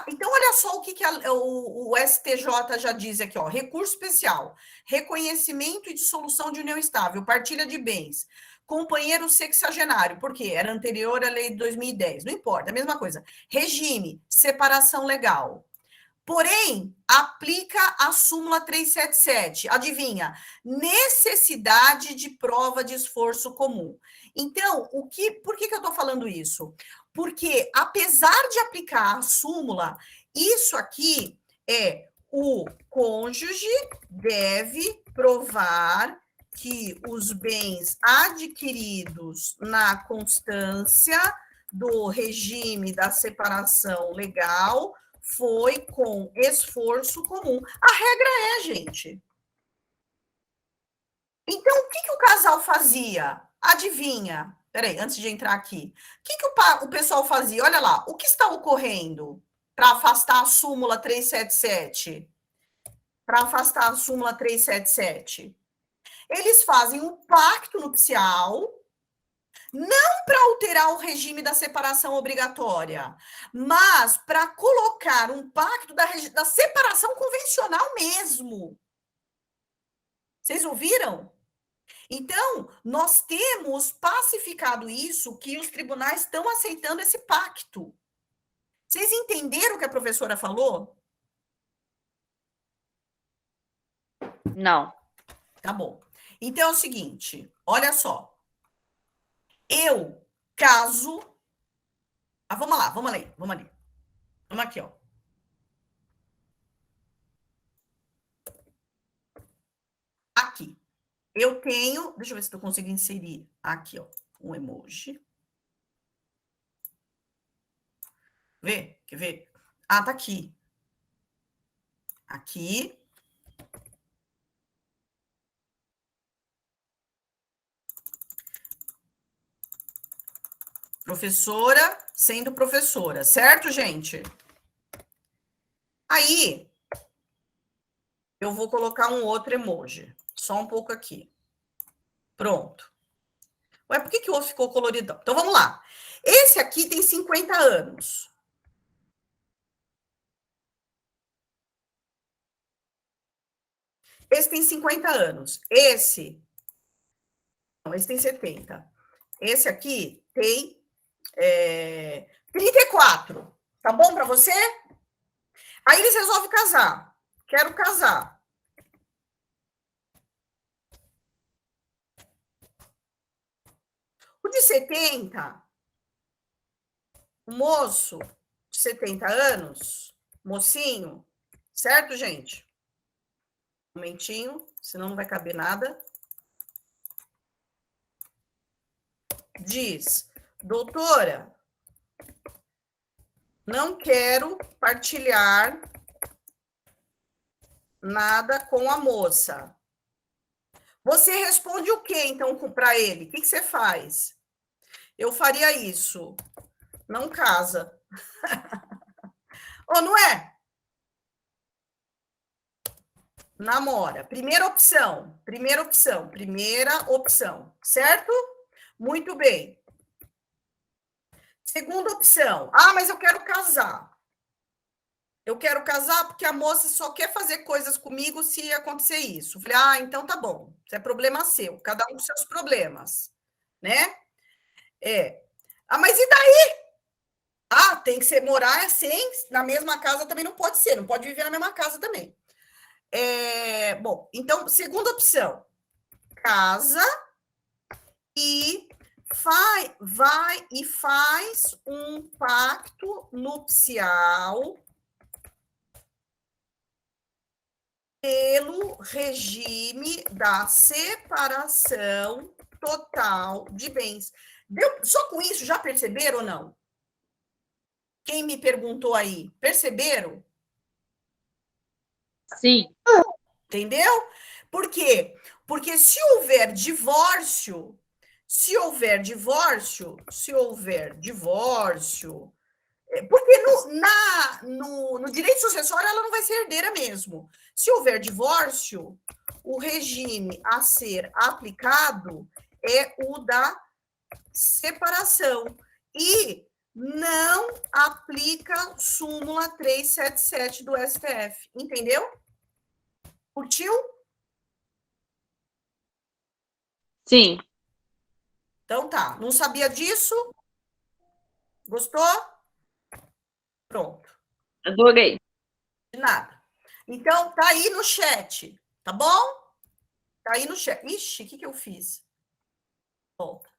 então olha só o que o STJ já diz aqui, ó, recurso especial, reconhecimento e dissolução de união estável, partilha de bens, companheiro sexagenário, porque era anterior à lei de 2010, não importa, a mesma coisa. Regime, separação legal. Porém, aplica a súmula 377. Adivinha? Necessidade de prova de esforço comum. Então, por que eu estou falando isso? Porque, apesar de aplicar a súmula, isso aqui o cônjuge deve provar que os bens adquiridos na constância do regime da separação legal foi com esforço comum. A regra é, gente. Então, o que o casal fazia? Adivinha? Peraí, antes de entrar aqui. O que o pessoal fazia? Olha lá, o que está ocorrendo para afastar a súmula 377? Para afastar a súmula 377. Eles fazem um pacto nupcial, não para alterar o regime da separação obrigatória, mas para colocar um pacto da separação convencional mesmo. Vocês ouviram? Então, nós temos pacificado isso, que os tribunais estão aceitando esse pacto. Vocês entenderam o que a professora falou? Não. Tá bom. Então é o seguinte, olha só. Eu caso. Vamos lá, vamos ali, vamos ali. Vamos aqui, ó. Aqui. Eu tenho. Deixa eu ver se eu consigo inserir aqui, ó, um emoji. Vê? Quer ver? Ah, tá aqui. Aqui. Professora sendo professora, certo, gente? Aí, eu vou colocar um outro emoji. Só um pouco aqui. Pronto. Ué, por que o outro ficou coloridão? Então, vamos lá. Esse aqui tem 50 anos. Esse tem 50 anos. Esse tem 70. Esse aqui tem 34. Tá bom para você? Aí eles resolvem casar. Quero casar. O de 70, o moço de 70 anos, mocinho, certo, gente? Um momentinho, senão não vai caber nada. Diz, doutora, não quero partilhar nada com a moça. Você responde o quê, então, para ele? O que você faz? Eu faria isso. Não casa. Ou não é? Namora. Primeira opção. Certo? Muito bem. Segunda opção. Ah, mas eu quero casar. Eu quero casar porque a moça só quer fazer coisas comigo se acontecer isso. Falei, ah, então tá bom. Isso é problema seu. Cada um com seus problemas. Né? Ah, mas e daí? Ah, tem que ser morar assim, na mesma casa também não pode ser. Não pode viver na mesma casa também. Bom, então, segunda opção. Casa e faz um pacto nupcial pelo regime da separação total de bens. Só com isso, já perceberam ou não? Quem me perguntou aí, perceberam? Sim. Entendeu? Por quê? Porque se houver divórcio, porque no direito sucessório ela não vai ser herdeira mesmo. Se houver divórcio, o regime a ser aplicado é o da separação. E não aplica súmula 377 do STF. Entendeu? Curtiu? Sim. Então tá. Não sabia disso? Gostou? Pronto. Adorei. De nada. Então, tá aí no chat, tá bom? Tá aí no chat. Ixi, o que eu fiz? Volta.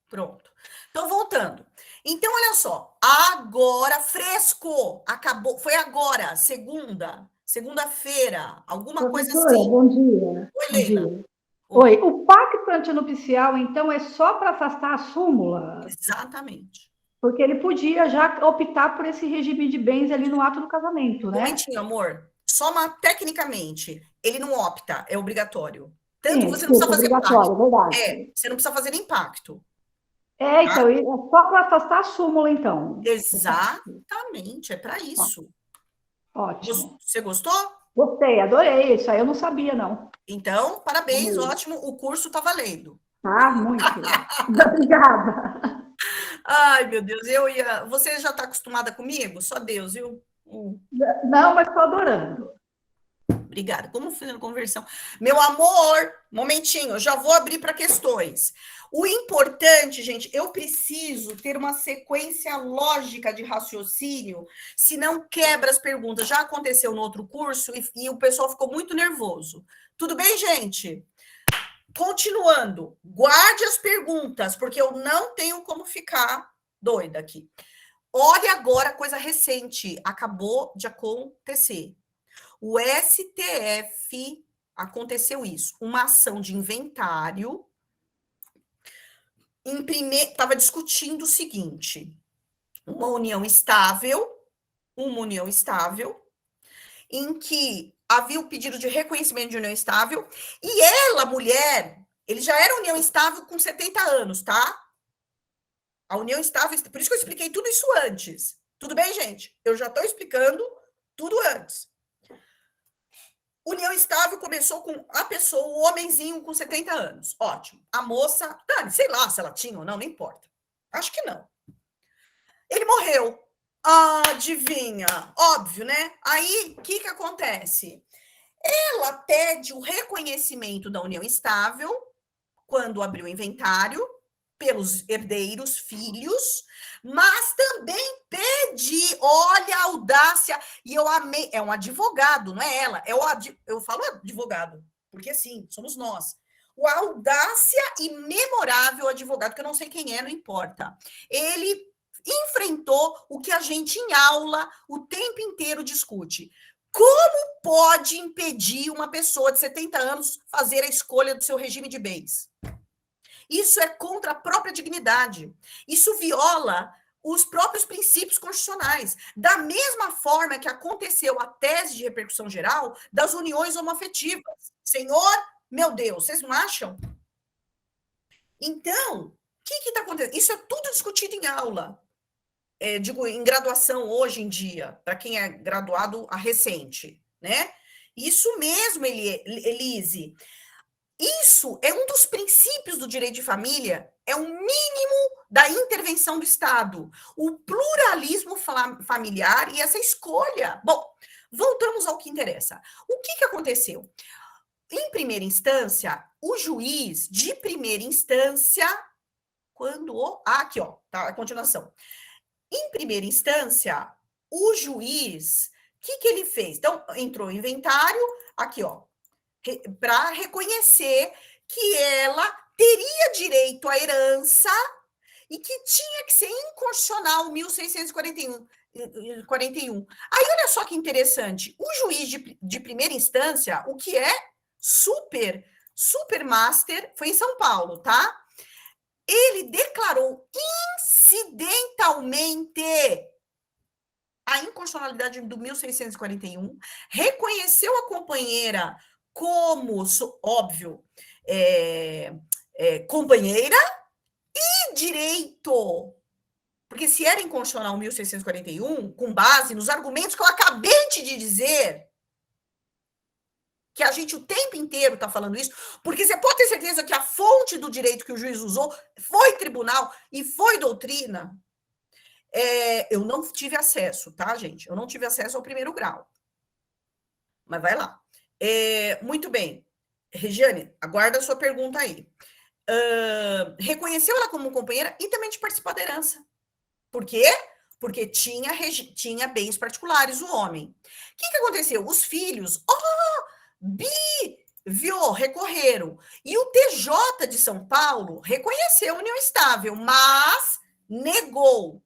Pronto. Então, voltando. Então, olha só. Agora, fresco. Acabou. Foi agora, segunda-feira. Alguma coisa Professora, assim. bom dia. Oi, Bom Leila. dia. Oi, o pacto antinupcial, então, é só para afastar a súmula? Exatamente. Porque ele podia já optar por esse regime de bens ali no ato do casamento, né? Momentinho, amor. Só tecnicamente, ele não opta, é obrigatório. Tanto Sim, que você não precisa fazer obrigatório, impacto. verdade. Você não precisa fazer impacto. Então, é só para afastar a súmula, então. Exatamente, é para isso. Ótimo. Você gostou? Gostei, adorei. Isso aí eu não sabia, não. Então, parabéns, ótimo. O curso está valendo. Ah, muito. Obrigada. Ai, meu Deus, Você já está acostumada comigo? Só Deus, viu? Não, mas estou adorando. Obrigada. Como fazendo conversão? Meu amor, momentinho, eu já vou abrir para questões. O importante, gente, eu preciso ter uma sequência lógica de raciocínio, senão quebra as perguntas. Já aconteceu no outro curso e o pessoal ficou muito nervoso. Tudo bem, gente? Continuando, guarde as perguntas, porque eu não tenho como ficar doida aqui. Olha agora, coisa recente, acabou de acontecer. O STF aconteceu isso, uma ação de inventário. Estava discutindo o seguinte: uma união estável, em que havia o pedido de reconhecimento de união estável, e ela, mulher, ele já era união estável com 70 anos, tá? A união estável, por isso que eu expliquei tudo isso antes. Tudo bem, gente? Eu já estou explicando tudo antes. União estável começou com a pessoa, o homenzinho com 70 anos. Ótimo. A moça, sei lá se ela tinha ou não importa. Acho que não. Ele morreu. Adivinha? Óbvio, né? Aí, o que acontece? Ela pede o reconhecimento da união estável quando abriu o inventário pelos herdeiros, filhos, mas também pede, olha a audácia, e eu amei, é um advogado, não é ela, eu falo advogado, porque sim, somos nós. O audácia e memorável advogado, que eu não sei quem é, não importa. Ele enfrentou o que a gente em aula o tempo inteiro discute. Como pode impedir uma pessoa de 70 anos fazer a escolha do seu regime de bens? Isso é contra a própria dignidade. Isso viola os próprios princípios constitucionais. Da mesma forma que aconteceu a tese de repercussão geral das uniões homoafetivas. Senhor, meu Deus, vocês não acham? Então, o que está acontecendo? Isso é tudo discutido em aula. Digo, em graduação hoje em dia, para quem é graduado a recente, né? Isso mesmo, Elise. Isso é um dos princípios do direito de família, é o mínimo da intervenção do Estado, o pluralismo familiar e essa escolha. Bom, voltamos ao que interessa. O que aconteceu? Em primeira instância, o juiz de primeira instância, aqui, ó, tá a continuação. Em primeira instância, o juiz, o que ele fez? Então, entrou o inventário, aqui, ó, para reconhecer que ela teria direito à herança e que tinha que ser inconstitucional 1641. Aí, olha só que interessante. O juiz de primeira instância, o que é super master, foi em São Paulo, tá? Ele declarou incidentalmente a inconstitucionalidade do 1641, reconheceu a companheira como, óbvio, companheira e direito. Porque se era inconstitucional 1641, com base nos argumentos que eu acabei de dizer, que a gente o tempo inteiro está falando isso, porque você pode ter certeza que a fonte do direito que o juiz usou foi tribunal e foi doutrina. Eu não tive acesso, tá, gente? Eu não tive acesso ao primeiro grau. Mas vai lá. Muito bem. Regiane, aguarda a sua pergunta aí. Reconheceu ela como companheira e também de participar da herança. Por quê? Porque tinha bens particulares, o homem. O que aconteceu? Os filhos, recorreram. E o TJ de São Paulo reconheceu a união estável, mas negou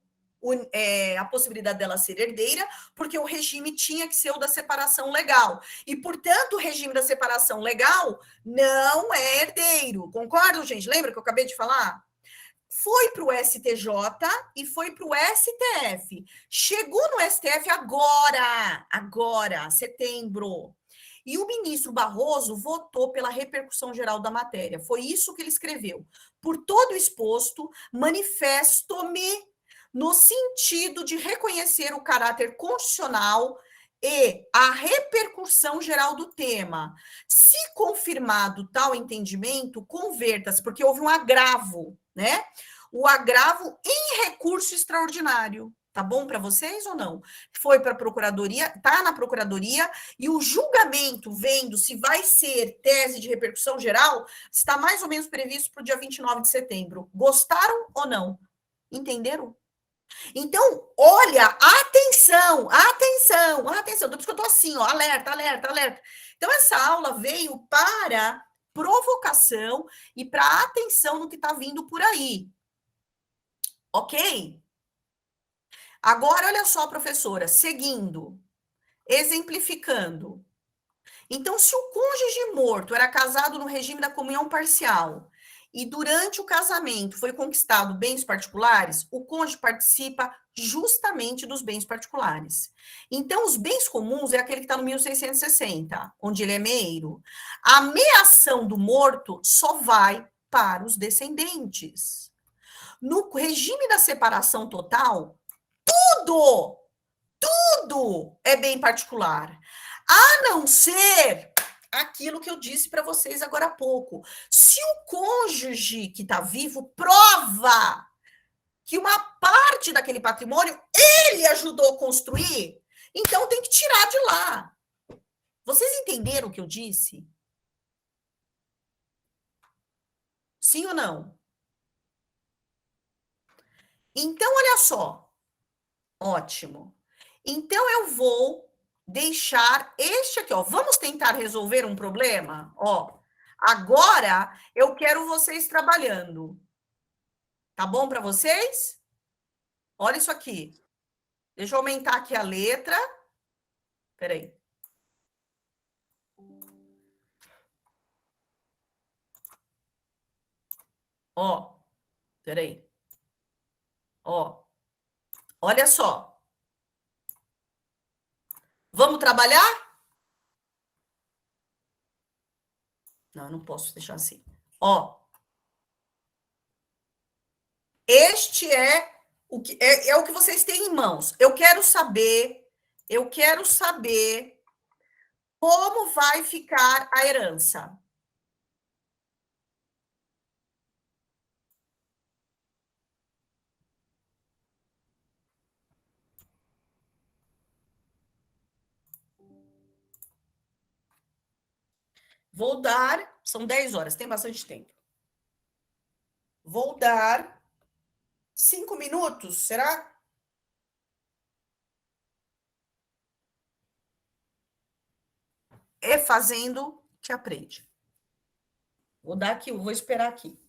a possibilidade dela ser herdeira, porque o regime tinha que ser o da separação legal. E, portanto, o regime da separação legal não é herdeiro. Concordo, gente? Lembra que eu acabei de falar? foi para o STJ e foi para o STF. Chegou no STF agora, setembro. E o ministro Barroso votou pela repercussão geral da matéria. Foi isso que ele escreveu. Por todo o exposto, manifesto-me no sentido de reconhecer o caráter constitucional e a repercussão geral do tema. Se confirmado tal entendimento, converta-se, porque houve um agravo, né? O agravo em recurso extraordinário. Tá bom para vocês ou não? Foi para a procuradoria, tá na procuradoria, e o julgamento, vendo se vai ser tese de repercussão geral, está mais ou menos previsto para o dia 29 de setembro. Gostaram ou não? Entenderam? Então, olha, atenção, atenção, atenção. Por isso que eu tô assim, ó, alerta, alerta, alerta. Então, essa aula veio para provocação e para atenção no que está vindo por aí. Ok? Agora, olha só, professora, seguindo, exemplificando. Então, se o cônjuge morto era casado no regime da comunhão parcial e durante o casamento foi conquistado bens particulares, o cônjuge participa justamente dos bens particulares. Então, os bens comuns é aquele que está no 1660, onde ele é meiro. A meação do morto só vai para os descendentes. No regime da separação total, tudo, tudo é bem particular. A não ser aquilo que eu disse para vocês agora há pouco. Se o cônjuge que está vivo prova que uma parte daquele patrimônio ele ajudou a construir, então tem que tirar de lá. Vocês entenderam o que eu disse? Sim ou não? Então, olha só. Ótimo. Então, eu vou deixar este aqui, ó. Vamos tentar resolver um problema? Ó, agora eu quero vocês trabalhando. Tá bom para vocês? Olha isso aqui. Deixa eu aumentar aqui a letra. Peraí. Ó, peraí. Ó, olha só. Vamos trabalhar? Não, eu não posso deixar assim. Ó, este é o que é o que vocês têm em mãos. Eu quero saber como vai ficar a herança. Vou dar, são 10 horas, tem bastante tempo. Vou dar 5 minutos, será? É fazendo que aprende. Vou dar aqui, vou esperar aqui.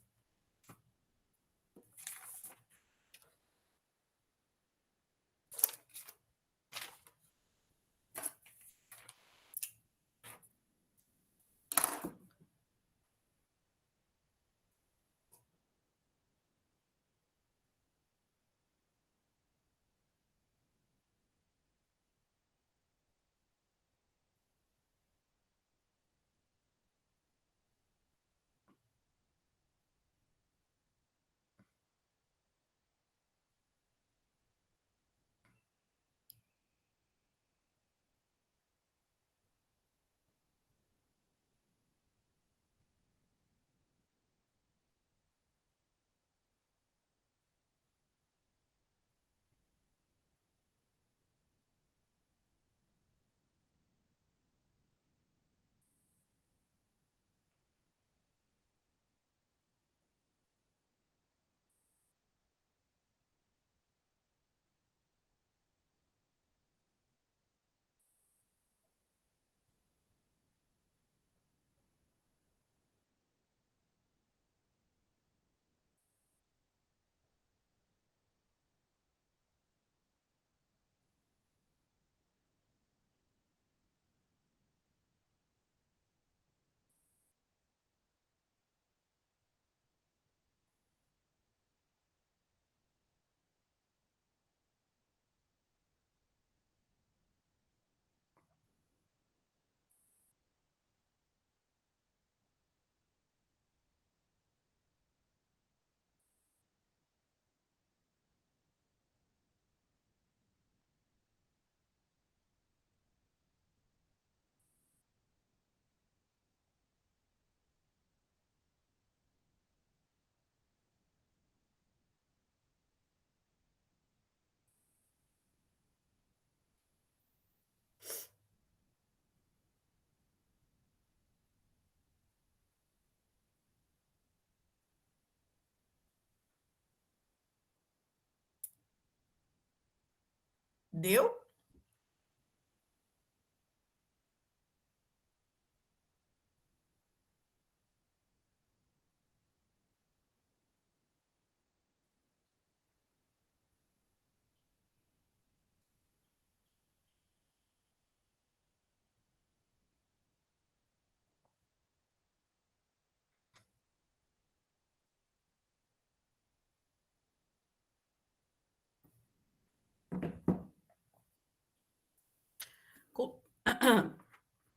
Deu?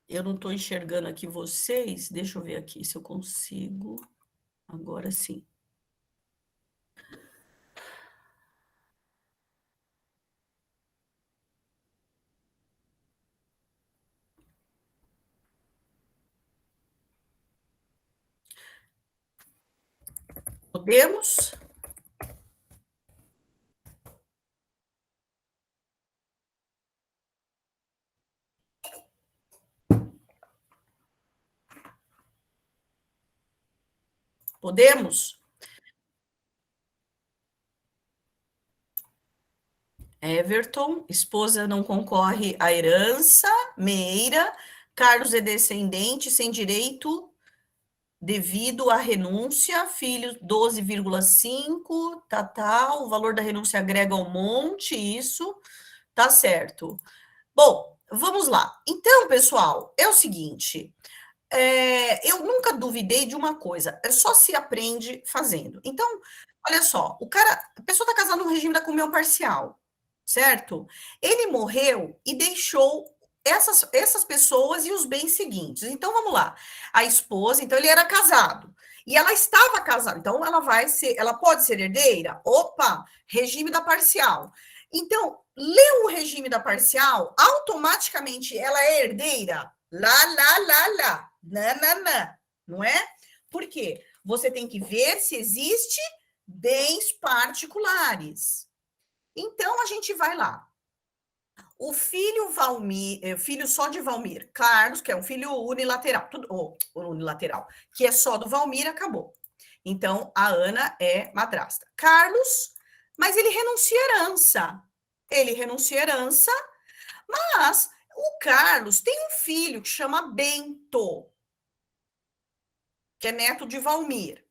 Eu não estou enxergando aqui vocês. Deixa eu ver aqui se eu consigo. Agora sim. Podemos? Podemos? Everton, esposa não concorre à herança. Meira, Carlos é descendente sem direito devido à renúncia. Filho 12,5, tá. O valor da renúncia agrega um monte, isso. Tá certo. Bom, vamos lá. Então, pessoal, é o seguinte. Eu nunca duvidei de uma coisa, só se aprende fazendo. Então, olha só, a pessoa está casada no regime da comunhão parcial, certo? Ele morreu e deixou essas pessoas e os bens seguintes. Então, vamos lá. A esposa, então ele era casado e ela estava casada, então ela pode ser herdeira? Opa, regime da parcial. Então, leu o regime da parcial, automaticamente ela é herdeira? Lá. Nananã, não é? Por quê? Você tem que ver se existe bens particulares. Então, a gente vai lá. O filho Valmir, filho só de Valmir, Carlos, que é um filho unilateral, unilateral, que é só do Valmir, acabou. Então, a Ana é madrasta. Carlos, mas ele renuncia à herança. Ele renuncia à herança, mas o Carlos tem um filho que chama Bento, que é neto de Valmir.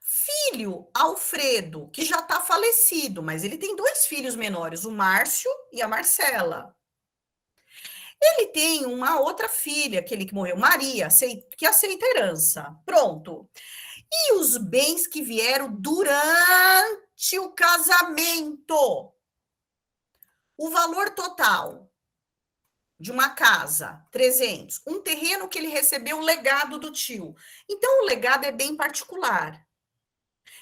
Filho Alfredo, que já está falecido, mas ele tem 2 filhos menores, o Márcio e a Marcela. Ele tem uma outra filha, aquele que morreu, Maria, que aceita herança. Pronto. E os bens que vieram durante o casamento? O valor total de uma casa, 300. Um terreno que ele recebeu legado do tio. Então, o legado é bem particular.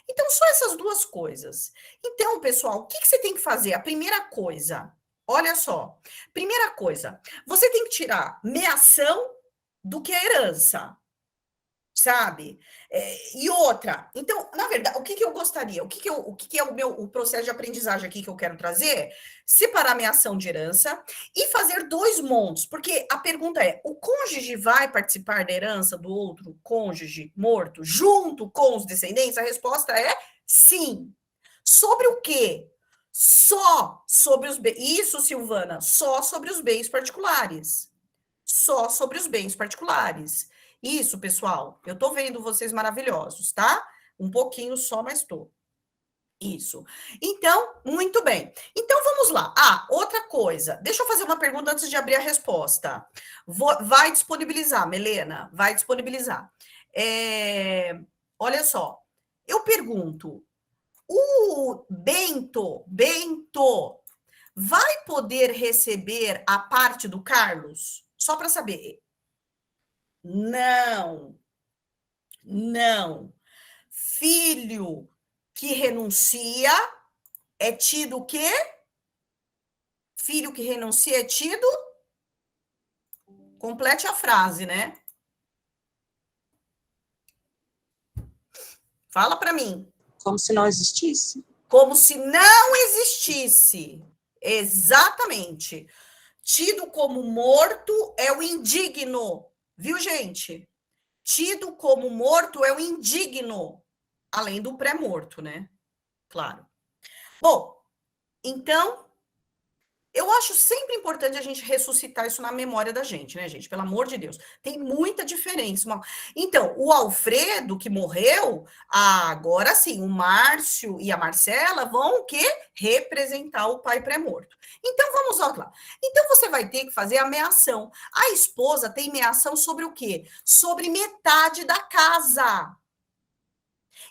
Então, só essas 2 coisas. Então, pessoal, o que você tem que fazer? A primeira coisa, olha só. Primeira coisa, você tem que tirar meação do que é herança, sabe? E outra, então, na verdade, o que eu gostaria? O que é o processo de aprendizagem aqui que eu quero trazer? Separar meação de herança e fazer 2 montes, porque a pergunta é: o cônjuge vai participar da herança do outro cônjuge morto junto com os descendentes? A resposta é sim. Sobre o quê? Só sobre os bens. Isso, Silvana, só sobre os bens particulares. Só sobre os bens particulares. Isso, pessoal, eu tô vendo vocês maravilhosos, tá? Um pouquinho só, mas tô. Isso. Então, muito bem. Então, vamos lá. Outra coisa. Deixa eu fazer uma pergunta antes de abrir a resposta. Vai disponibilizar, Melena, vai disponibilizar. Olha só. Eu pergunto, o Bento vai poder receber a parte do Carlos? Só para saber. Não. Filho que renuncia é tido o quê? Filho que renuncia é tido? Complete a frase, né? Fala para mim. Como se não existisse. Como se não existisse. Exatamente. Tido como morto é o indigno. Viu, gente? Tido como morto é o indigno. Além do pré-morto, né? Claro. Bom, então, Eu acho sempre importante a gente ressuscitar isso na memória da gente, né, gente? Pelo amor de Deus. Tem muita diferença. Então, o Alfredo, que morreu, agora sim, o Márcio e a Marcela vão o quê? Representar o pai pré-morto. Então, vamos lá. Então, você vai ter que fazer a meação. A esposa tem meação sobre o quê? Sobre metade da casa.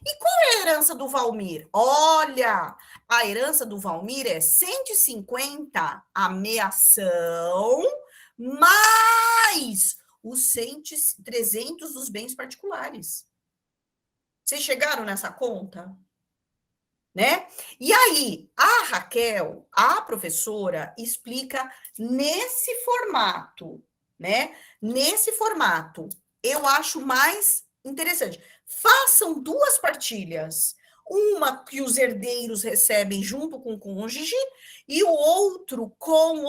E qual é a herança do Valmir? Olha, a herança do Valmir é 150 a meação, mais os 300 dos bens particulares. Vocês chegaram nessa conta? Né? E aí, a Raquel, a professora, explica nesse formato, né? Nesse formato, eu acho mais interessante. Façam 2 partilhas. Uma que os herdeiros recebem junto com o cônjuge e o outro com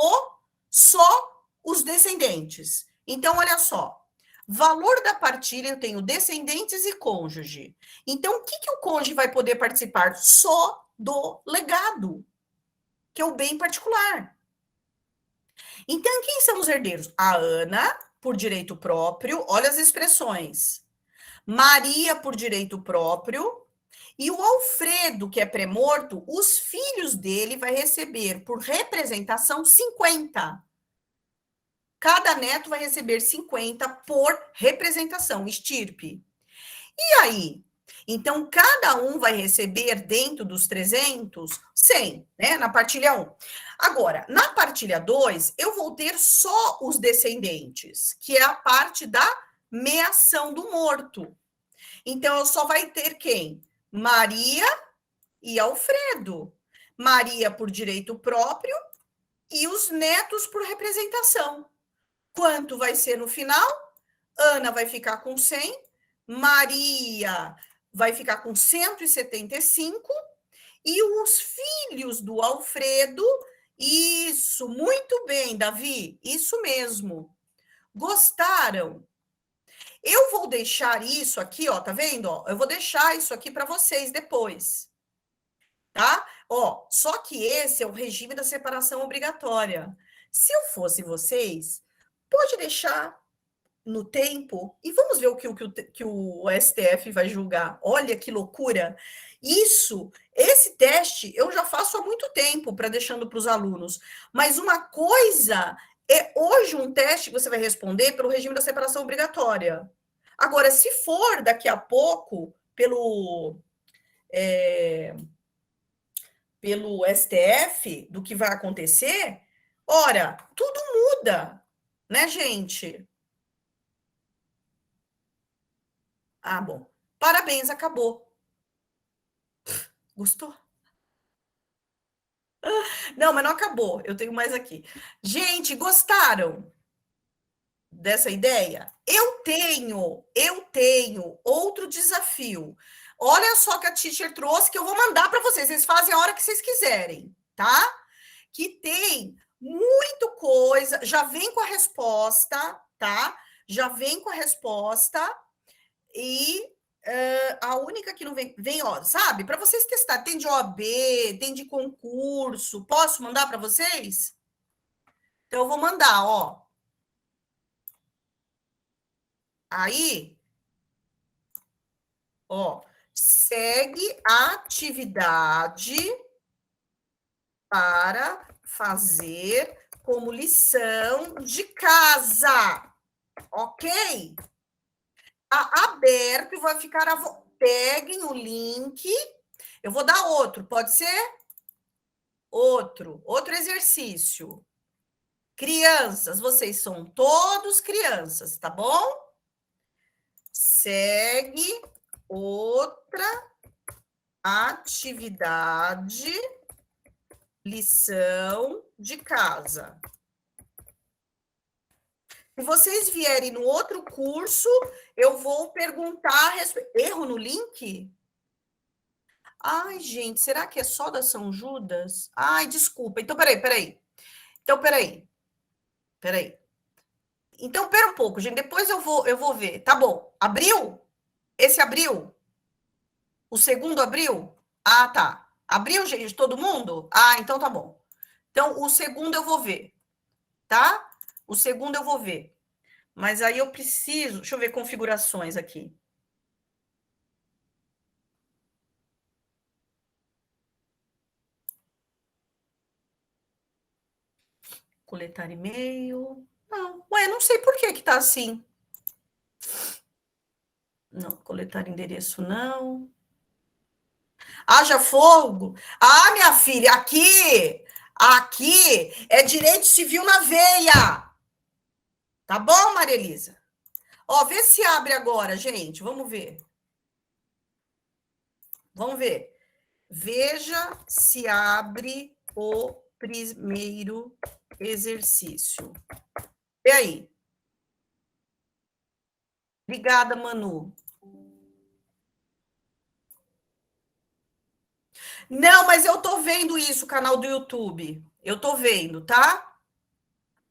só os descendentes. Então, olha só. Valor da partilha, eu tenho descendentes e cônjuge. Então, o que o cônjuge vai poder participar? Só do legado, que é o bem particular. Então, quem são os herdeiros? A Ana, por direito próprio, olha as expressões. Maria, por direito próprio, e o Alfredo, que é pré-morto, os filhos dele vai receber, por representação, 50. Cada neto vai receber 50 por representação, estirpe. E aí? Então, cada um vai receber, dentro dos 300, 100, né? Na partilha 1. Agora, na partilha 2, eu vou ter só os descendentes, que é a parte da meação do morto. Então, eu só vai ter quem? Maria e Alfredo. Maria por direito próprio e os netos por representação. Quanto vai ser no final? Ana vai ficar com 100, Maria vai ficar com 175 e os filhos do Alfredo, isso, muito bem, Davi, isso mesmo. Gostaram? Eu vou deixar isso aqui, ó, tá vendo? Ó, eu vou deixar isso aqui para vocês depois, tá? Ó, só que esse é o regime da separação obrigatória. Se eu fosse vocês, pode deixar no tempo e vamos ver que o STF vai julgar. Olha que loucura! Esse teste eu já faço há muito tempo para deixando para os alunos. Mas uma coisa é hoje um teste que você vai responder pelo regime da separação obrigatória. Agora, se for daqui a pouco pelo STF do que vai acontecer, ora, tudo muda, né, gente? Ah, bom. Parabéns, acabou. Gostou? Não, mas não acabou. Eu tenho mais aqui. Gente, gostaram dessa ideia? Eu tenho outro desafio. Olha só que a teacher trouxe que eu vou mandar para vocês. Vocês fazem a hora que vocês quiserem, tá? Que tem muito coisa. Já vem com a resposta, tá? Já vem com a resposta e a única que não vem, ó, sabe? Para vocês testar, tem de OAB, tem de concurso. Posso mandar para vocês? Então, eu vou mandar, ó. Aí, ó, segue a atividade para fazer como lição de casa, ok? Tá aberto e vai ficar peguem o link. Eu vou dar outro, pode ser? Outro exercício. Crianças, vocês são todos crianças, tá bom? Segue outra atividade, lição de casa. Se vocês vierem no outro curso, eu vou perguntar. Erro no link? Ai, gente, será que é só da São Judas? Ai, desculpa. Então, peraí. Então, peraí. Então, pera um pouco, gente. Depois eu vou ver. Tá bom. Abriu? Esse abriu? O segundo abriu? Ah, tá. Abriu, gente, todo mundo? Ah, então tá bom. Então, o segundo eu vou ver, tá? O segundo eu vou ver. Mas aí eu preciso... Deixa eu ver configurações aqui. Coletar e-mail. Não, ué, não sei por que tá assim. Não, coletar endereço não. Haja fogo. Ah, minha filha, aqui é direito civil na veia. Tá bom, Maria Elisa? Ó, vê se abre agora, gente. Vamos ver. Vamos ver. Veja se abre o primeiro exercício. E aí? Obrigada, Manu. Não, mas eu tô vendo isso, canal do YouTube. Eu tô vendo, tá?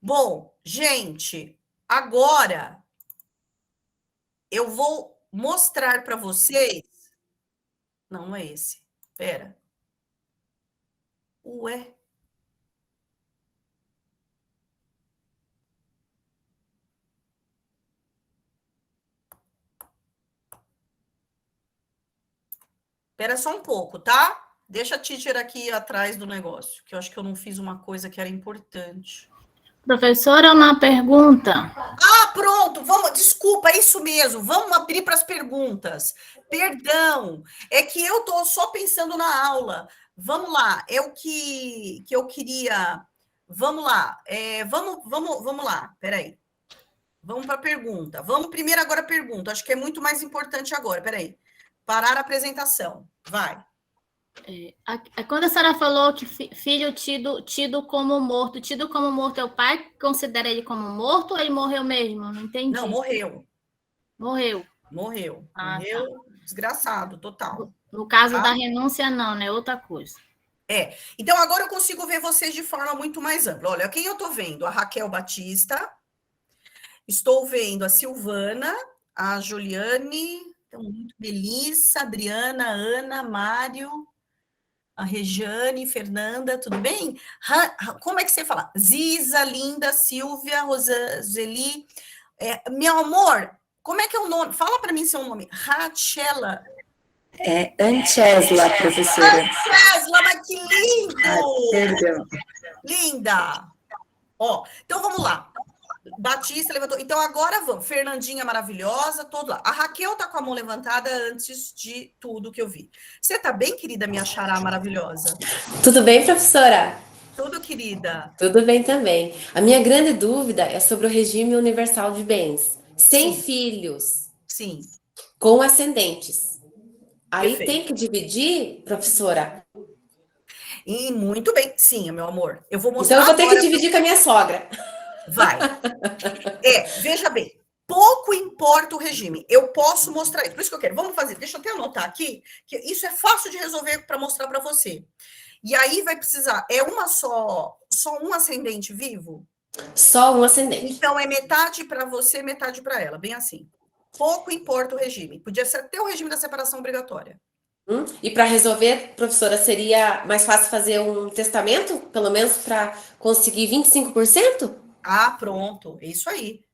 Bom, gente, agora eu vou mostrar para vocês. Não, não é esse. Espera. Ué. Espera só um pouco, tá? Deixa a teacher aqui atrás do negócio, que eu acho que eu não fiz uma coisa que era importante. Professora, uma pergunta. Ah, pronto, vamos, desculpa, é isso mesmo. Vamos abrir para as perguntas. Perdão, é que eu tô só pensando na aula. Vamos lá, é o que eu queria. Vamos lá, vamos lá, peraí. Vamos para a pergunta. Vamos primeiro agora a pergunta. Acho que é muito mais importante agora. Peraí. Parar a apresentação. Vai. Quando a senhora falou que filho tido como morto é o pai que considera ele como morto ou ele morreu mesmo? Não entendi. Não, morreu. Morreu. Morreu. Ah, morreu, tá. Desgraçado, total. No caso Tá? da renúncia, não, né? Outra coisa. Então, agora eu consigo ver vocês de forma muito mais ampla. Olha, quem eu tô vendo? A Raquel Batista. Estou vendo a Silvana, a Juliane, então, Melissa, Adriana, Ana, Mário, a Regiane, Fernanda, tudo bem? Como é que você fala? Ziza, Linda, Silvia, Roseli. Meu amor, como é que é o nome? Fala para mim seu nome. Rachela. É Anchesla, professora. Anchesla, mas que lindo! Perdão. Linda! Ó, então vamos lá. Batista levantou. Então agora vamos. Fernandinha maravilhosa, todo lá. A Raquel tá com a mão levantada antes de tudo que eu vi. Você tá bem, querida, minha xará maravilhosa? Tudo bem, professora? Tudo, querida. Tudo bem também. A minha grande dúvida é sobre o regime universal de bens. Sem Sim. filhos, Sim. com ascendentes. Aí Perfeito. tem que dividir, professora? E muito bem. Sim, meu amor. Eu vou mostrar Então eu vou ter agora. que dividir com a minha sogra. Vai. Veja bem. Pouco importa o regime. Eu posso mostrar isso. Por isso que eu quero. Vamos fazer. Deixa eu até anotar aqui, que isso é fácil de resolver para mostrar para você. E aí vai precisar. É uma só um ascendente vivo? Só um ascendente. Então é metade para você, metade para ela. Bem assim. Pouco importa o regime. Podia ser até o regime da separação obrigatória. E para resolver, professora, seria mais fácil fazer um testamento, pelo menos para conseguir 25%? Ah, pronto. É isso aí.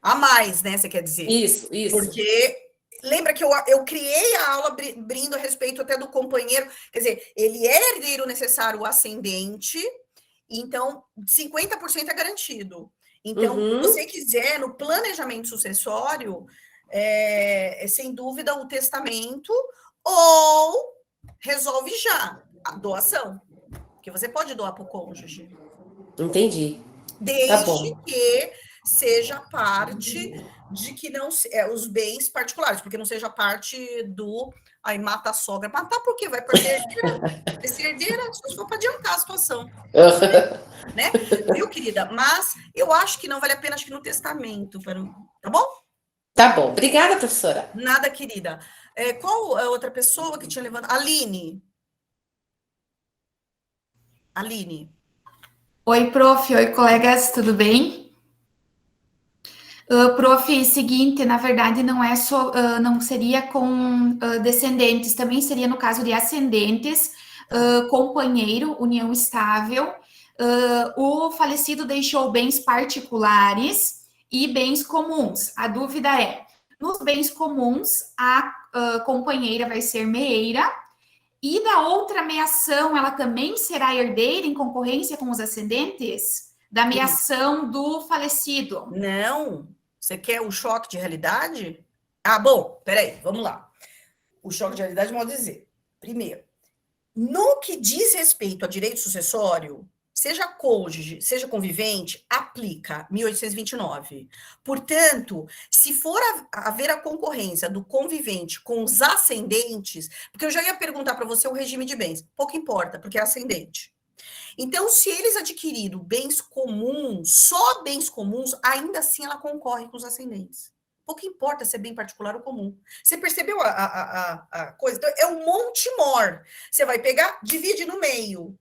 A mais, né? Você quer dizer? Isso. Porque lembra que eu criei a aula abrindo a respeito até do companheiro. Quer dizer, ele é herdeiro necessário ascendente, então 50% é garantido. Então, se você quiser, no planejamento sucessório, sem dúvida, o testamento ou resolve já a doação. Porque você pode doar para o cônjuge. Entendi. Desde que seja parte de que não os bens particulares, porque não seja parte do aí mata a sogra. Matar por quê? Vai para ser herdeira? Vai ser herdeira só se for para adiantar a situação. Né? Viu, querida? Mas eu acho que não vale a pena, acho que no testamento. Tá bom? Tá bom. Obrigada, professora. Nada, querida. Qual a outra pessoa que tinha levantado? Aline. Oi, prof. Oi, colegas, tudo bem? Prof, seguinte, na verdade não é só, não seria com descendentes, também seria no caso de ascendentes, companheiro, união estável, o falecido deixou bens particulares e bens comuns. A dúvida é, nos bens comuns, a companheira vai ser meeira, e da outra meação, ela também será herdeira em concorrência com os ascendentes? Da meação do falecido. Não. Você quer o choque de realidade? Ah, bom, peraí, vamos lá. O choque de realidade, modo dizer. Primeiro, no que diz respeito a direito sucessório, seja cônjuge, seja convivente, aplica 1829. Portanto, se for haver a concorrência do convivente com os ascendentes, porque eu já ia perguntar para você o regime de bens, pouco importa, porque é ascendente. Então, se eles adquiriram bens comuns, só bens comuns, ainda assim ela concorre com os ascendentes. Pouco importa se é bem particular ou comum. Você percebeu a coisa? Então, é um monte mor. Você vai pegar, divide no meio.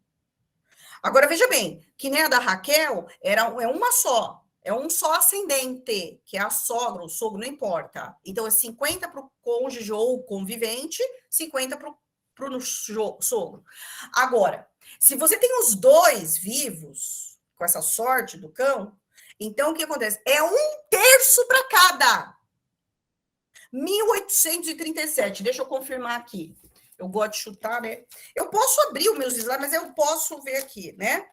Agora, veja bem, que nem a da Raquel, é uma só. É um só ascendente, que é a sogra, o sogro, não importa. Então, é 50 para o cônjuge ou convivente, 50 para o sogro. Agora, se você tem os dois vivos, com essa sorte do cão, então o que acontece? É 1/3 para cada. 1837, deixa eu confirmar aqui. Eu gosto de chutar, né? Eu posso abrir os meus slides, mas eu posso ver aqui, né?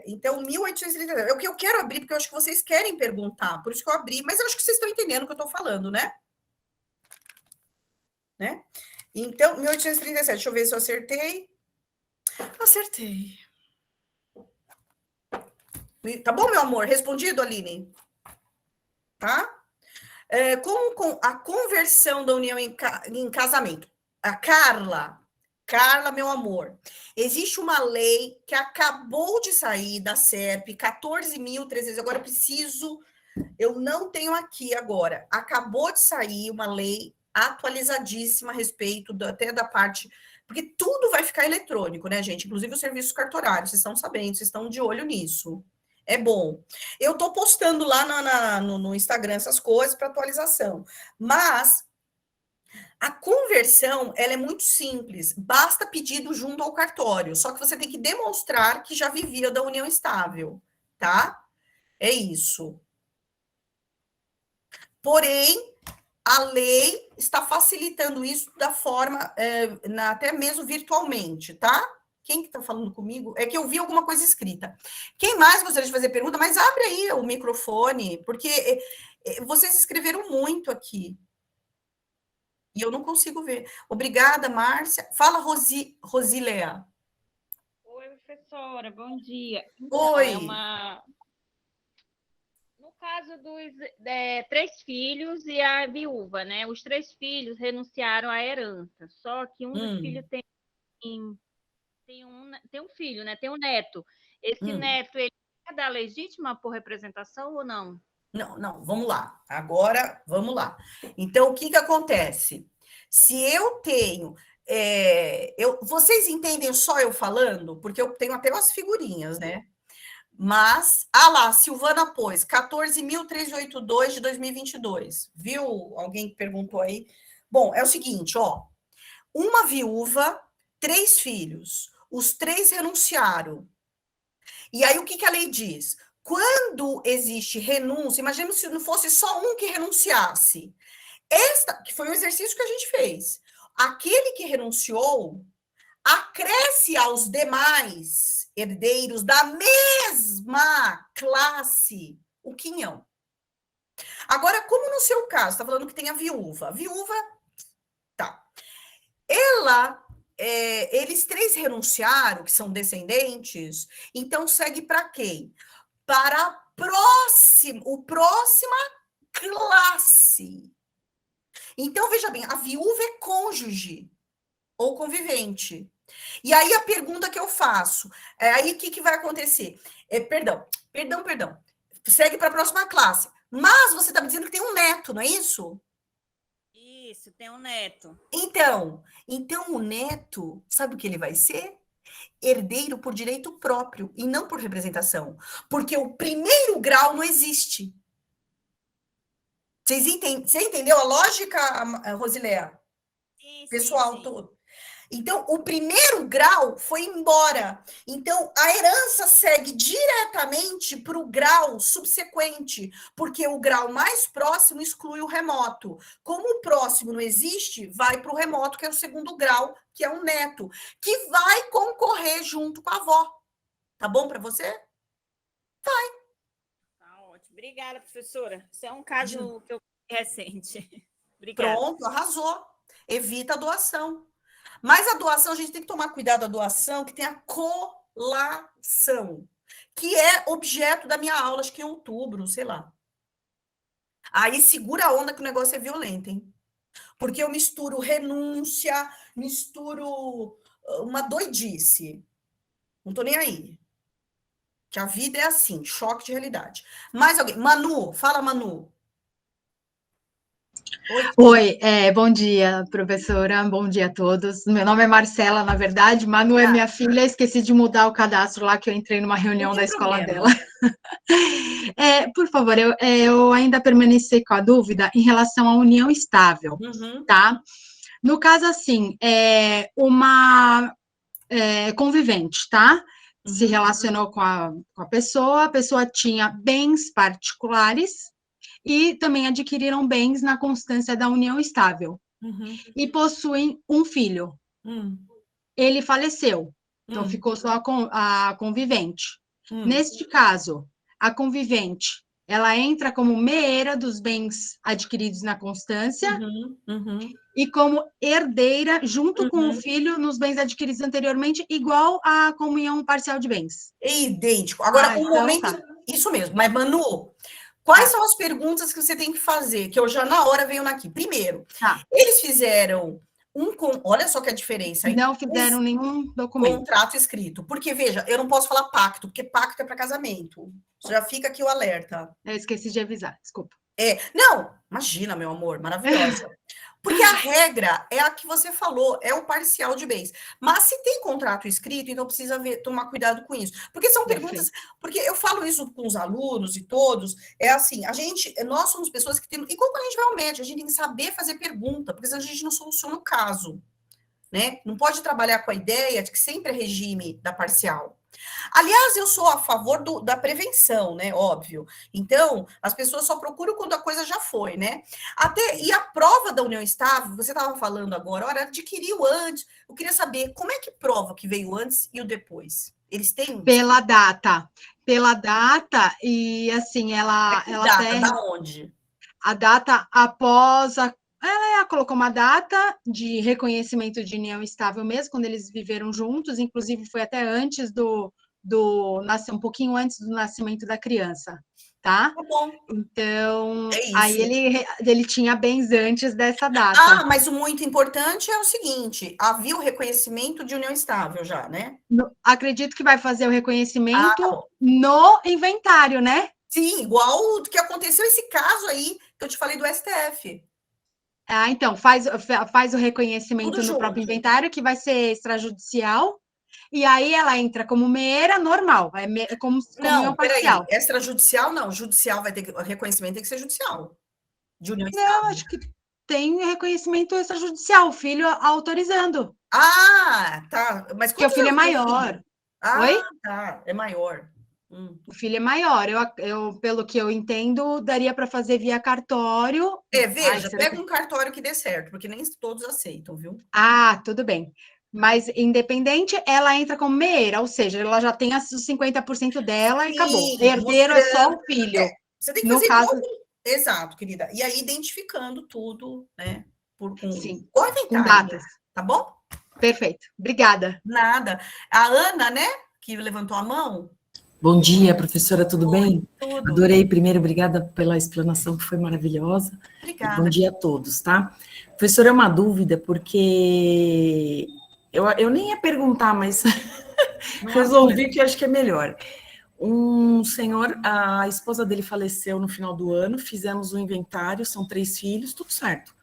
Então, 1837. É o que eu quero abrir, porque eu acho que vocês querem perguntar, por isso que eu abri, mas eu acho que vocês estão entendendo o que eu estou falando, né? Então, 1837, deixa eu ver se eu acertei. Acertei. Tá bom, meu amor? Respondido, Aline? Tá? Com a conversão da união em casamento. A Carla, meu amor, existe uma lei que acabou de sair da SERP, 14.300, agora eu não tenho aqui agora, acabou de sair uma lei atualizadíssima a respeito até da parte, porque tudo vai ficar eletrônico, né, gente? Inclusive os serviços cartorários, vocês estão sabendo, vocês estão de olho nisso. É bom. Eu estou postando lá no Instagram essas coisas para atualização, mas a conversão, ela é muito simples, basta pedido junto ao cartório, só que você tem que demonstrar que já vivia da união estável, tá? É isso. Porém, a lei está facilitando isso da forma, até mesmo virtualmente, tá? Quem que está falando comigo? É que eu vi alguma coisa escrita. Quem mais gostaria de fazer pergunta? Mas abre aí o microfone, porque vocês escreveram muito aqui. E eu não consigo ver. Obrigada, Márcia. Fala, Rosilea. Oi, professora, bom dia. Então, Oi. No caso dos 3 filhos e a viúva, né? Os 3 filhos renunciaram à herança, só que um dos filhos tem um filho, né? Tem um neto. Esse neto, ele é da legítima por representação ou não? Não, vamos lá. Agora, vamos lá. Então, o que acontece? Se eu tenho... vocês entendem só eu falando? Porque eu tenho até umas figurinhas, né? Mas, lá, Silvana pôs, 14.382 de 2022. Viu? Alguém que perguntou aí. Bom, é o seguinte, ó. Uma viúva, 3 filhos. Os 3 renunciaram. E aí, o que a lei diz? Quando existe renúncia, imagina se não fosse só um que renunciasse. Que foi um exercício que a gente fez. Aquele que renunciou acresce aos demais herdeiros da mesma classe o quinhão. Agora, como no seu caso, está falando que tem a viúva. A viúva, tá. Eles 3 renunciaram, que são descendentes, então segue para quem? Para a próxima classe. Então, veja bem, a viúva é cônjuge ou convivente. E aí a pergunta que eu faço, aí o que vai acontecer? Perdão. Segue para a próxima classe. Mas você está me dizendo que tem um neto, não é isso? Isso, tem um neto. Então o neto, sabe o que ele vai ser? Herdeiro por direito próprio e não por representação. Porque o primeiro grau não existe. Você entendeu a lógica, Rosilea? Sim, Pessoal sim. todo. Então, o primeiro grau foi embora. Então, a herança segue diretamente para o grau subsequente, porque o grau mais próximo exclui o remoto. Como o próximo não existe, vai para o remoto, que é o segundo grau, que é um neto, que vai concorrer junto com a avó. Tá bom para você? Tá ótimo. Obrigada, professora. Isso é um caso que eu recente. Obrigada. Pronto, arrasou. Evita a doação. Mas a doação, a gente tem que tomar cuidado da doação, que tem a colação, que é objeto da minha aula, acho que em outubro, sei lá. Aí segura a onda que o negócio é violento, hein? Porque eu misturo renúncia, misturo uma doidice. Não tô nem aí. Que a vida é assim, choque de realidade. Mais alguém? Manu, fala, Manu. Oi, bom dia, professora, bom dia a todos. Meu nome é Marcela, na verdade, Manu é minha filha, esqueci de mudar o cadastro lá, que eu entrei numa reunião da escola dela. Por favor, eu ainda permaneci com a dúvida em relação à união estável, tá? No caso, assim, uma convivente, tá? Se relacionou com a pessoa tinha bens particulares, e também adquiriram bens na constância da união estável. E possuem um filho. Ele faleceu, então ficou só a convivente. Neste caso, a convivente, ela entra como meeira dos bens adquiridos na constância e como herdeira, junto com o filho, nos bens adquiridos anteriormente, igual à comunhão parcial de bens. É idêntico. Agora, um momento... Tá. Isso mesmo. Mas, Manu... Quais são as perguntas que você tem que fazer? Que eu já na hora venho aqui. Primeiro, eles fizeram olha só que a diferença. Não fizeram nenhum documento. Contrato escrito. Porque, veja, eu não posso falar pacto, porque pacto é para casamento. Já fica aqui o alerta. Eu esqueci de avisar, desculpa. Não, imagina, meu amor, maravilhosa. Porque a regra é a que você falou, é o parcial de bens. Mas se tem contrato escrito, então precisa tomar cuidado com isso. Porque são perguntas... Porque eu falo isso com os alunos e todos, é assim, nós somos pessoas que temos... Igual quando a gente vai ao médico, a gente tem que saber fazer pergunta, porque senão a gente não soluciona o caso, né? Não pode trabalhar com a ideia de que sempre é regime da parcial. Aliás, eu sou a favor da prevenção, né? Óbvio. Então, as pessoas só procuram quando a coisa já foi, né? E a prova da união estável, você estava falando agora, olha, adquiriu antes. Eu queria saber como é que prova que veio antes e o depois. Eles têm? Pela data, e assim, ela da onde? A data após ela colocou uma data de reconhecimento de união estável mesmo, quando eles viveram juntos, inclusive foi até antes um pouquinho antes do nascimento da criança, tá? Tá bom. Então, aí ele tinha bens antes dessa data. Mas o muito importante é o seguinte, havia o reconhecimento de união estável já, né? Acredito que vai fazer o reconhecimento no inventário, né? Sim, igual o que aconteceu esse caso aí, que eu te falei do STF. Então, faz o reconhecimento no próprio inventário, que vai ser extrajudicial, e aí ela entra como meeira normal, como união parcial. Peraí, extrajudicial não, judicial vai ter reconhecimento, tem que ser judicial, de união estável. Não, acho que tem reconhecimento extrajudicial, o filho autorizando. Tá, mas porque o filho é maior. Oi? Tá, é maior. O filho é maior. Eu, pelo que eu entendo, daria para fazer via cartório. Veja, pega um cartório que dê certo, porque nem todos aceitam, viu? Tudo bem. Mas, independente, ela entra como meeira, ou seja, ela já tem os 50% dela e acabou. Herdeiro é só o filho. Você tem que fazer Exato, querida. E aí, identificando tudo, né? Com datas. Tá bom? Perfeito. Obrigada. Nada. A Ana, né? Que levantou a mão. Bom dia, professora, tudo bem? Tudo. Adorei, primeiro, obrigada pela explanação, que foi maravilhosa. Obrigada. Bom dia a todos, tá? Professora, é uma dúvida, porque eu nem ia perguntar, mas resolvi que eu acho que é melhor. Um senhor, a esposa dele faleceu no final do ano, fizemos um inventário, são 3 filhos, tudo certo.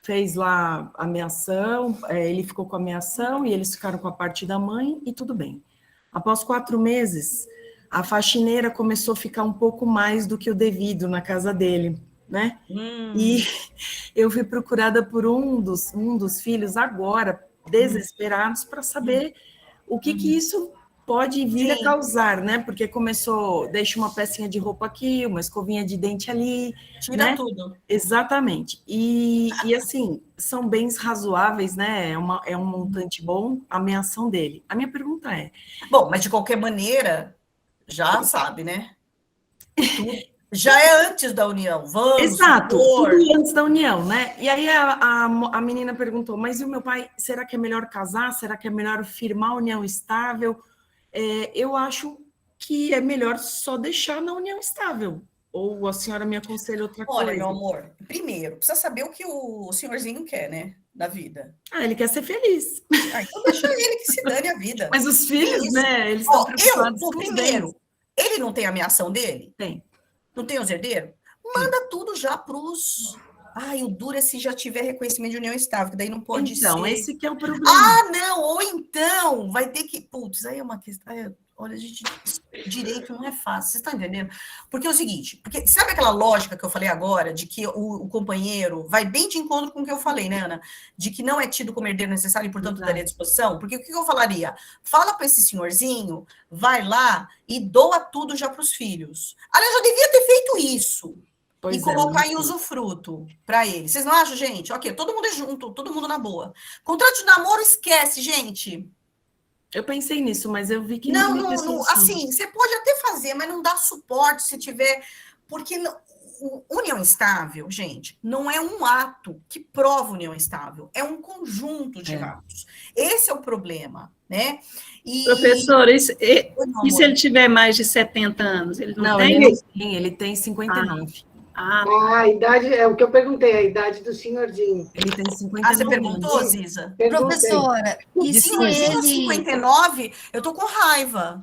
Fez lá a meação, ele ficou com a meação e eles ficaram com a parte da mãe e tudo bem. Após 4 meses... a faxineira começou a ficar um pouco mais do que o devido na casa dele, né? E eu fui procurada por um dos filhos agora, desesperados para saber o que isso pode vir a causar, né? Porque começou, deixa uma pecinha de roupa aqui, uma escovinha de dente ali, Tira né? tudo. Exatamente. E assim, são bens razoáveis, né? É um montante bom a ameação dele. A minha pergunta é... Bom, mas de qualquer maneira, já sabe, né? Já é antes da união, vamos Exato, supor. tudo antes da união, né? E aí a menina perguntou, mas e o meu pai, será que é melhor casar? Será que é melhor firmar união estável? Eu acho que é melhor só deixar na união estável. Ou a senhora me aconselha outra coisa? Olha, meu amor, primeiro, precisa saber o que o senhorzinho quer, né? Da vida. Ele quer ser feliz. Então deixa ele que se dane a vida. Mas os filhos, né? Eles estão preocupados com os primeiro, bens. ele não tem a ameação dele? Tem. Não tem os herdeiros? Manda tudo já pros... o duro é se já tiver reconhecimento de união estável, que daí não pode ser... Então, esse que é o problema. Não, ou então vai ter que... Putz, aí é uma questão... Olha, gente, direito não é fácil, vocês estão entendendo? Porque é o seguinte, porque sabe aquela lógica que eu falei agora, de que o companheiro vai bem de encontro com o que eu falei, né, Ana? De que não é tido como herdeiro necessário e, portanto, daria disposição? Porque o que eu falaria? Fala para esse senhorzinho, vai lá e doa tudo já para os filhos. Aliás, eu devia ter feito isso. E colocar em usufruto para ele. Vocês não acham, gente? Ok, todo mundo é junto, todo mundo na boa. Contrato de namoro, esquece, gente. Eu pensei nisso, mas eu vi que não, assim, você pode até fazer, mas não dá suporte se tiver, porque união estável, gente, não é um ato que prova união estável, é um conjunto de atos. Esse é o problema, né? Professora, e se ele tiver mais de 70 anos? Ele não tem? Ele tem 59. A idade, é o que eu perguntei, a idade do senhorzinho. Ele tem 59. Você perguntou, Ziza? Professora, e se ele... 59, eu tô com raiva.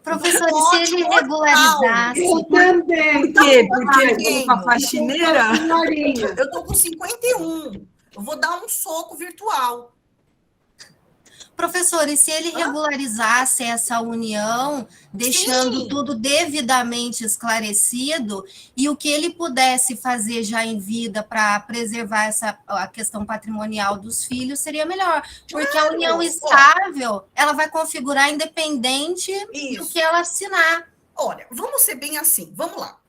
Professora, e se ele regularizasse... Eu também. Por quê? Porque com a faxineira? Eu tô com 51. Eu vou dar um soco virtual. Professor, e se ele regularizasse essa união, deixando tudo devidamente esclarecido, e o que ele pudesse fazer já em vida para preservar a questão patrimonial dos filhos seria melhor, porque a união estável, ela vai configurar independente do que ela assinar. Olha, vamos ser bem assim, vamos lá.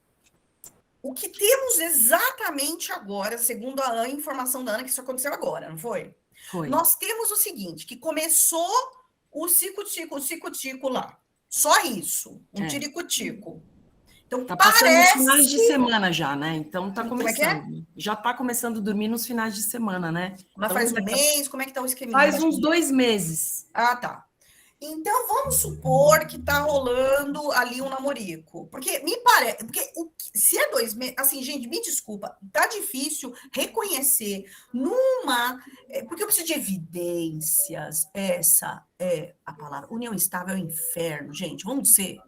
O que temos exatamente agora, segundo a informação da Ana, que isso aconteceu agora, não foi? Nós temos o seguinte, que começou o cico-tico lá. Só isso, um tirico-tico. Então, tá passando nos finais de semana já, né? Então, tá começando. Já tá começando a dormir nos finais de semana, né? Mas faz um mês? Como é que tá o esqueminha? Faz uns 2 meses. Tá. Então, vamos supor que tá rolando ali um namorico. Porque me parece... Porque se é 2 meses... Assim, gente, me desculpa. Tá difícil reconhecer porque eu preciso de evidências. Essa é a palavra. União estável é o inferno, gente. Vamos ser...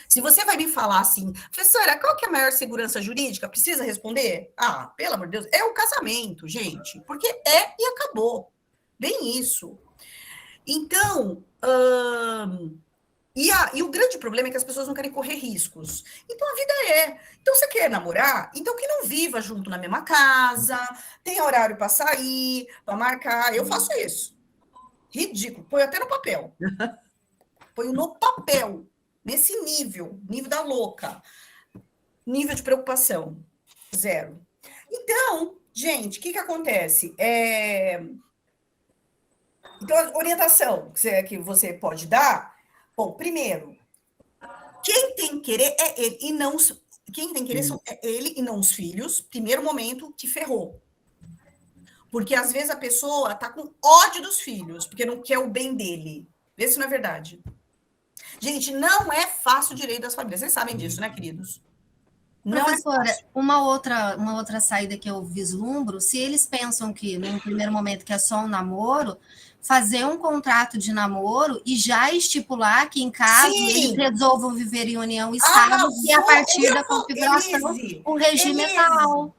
Se você vai me falar assim, professora, qual que é a maior segurança jurídica? Precisa responder? Pelo amor de Deus. É o casamento, gente. Porque e acabou. Bem isso. Então... E o grande problema é que as pessoas não querem correr riscos. Então, a vida Então, você quer namorar? Então, que não viva junto na mesma casa, tem horário para sair, para marcar. Eu faço isso. Ridículo. Põe até no papel. Põe no papel. Nesse nível da louca. Nível de preocupação. 0. Então, gente, o que acontece? Então, a orientação que você pode dar, bom, primeiro, quem tem que querer é ele e não quem tem que querer é ele e não os filhos. Primeiro momento que ferrou. Porque às vezes a pessoa tá com ódio dos filhos, porque não quer o bem dele. Vê se não é verdade. Gente, não é fácil o direito das famílias. Vocês sabem disso, né, queridos? Professora, uma outra saída que eu vislumbro, se eles pensam que, num primeiro momento, que é só um namoro, fazer um contrato de namoro e já estipular que, em caso eles resolvam viver em união estável, e a partir da configuração, o regime é tal.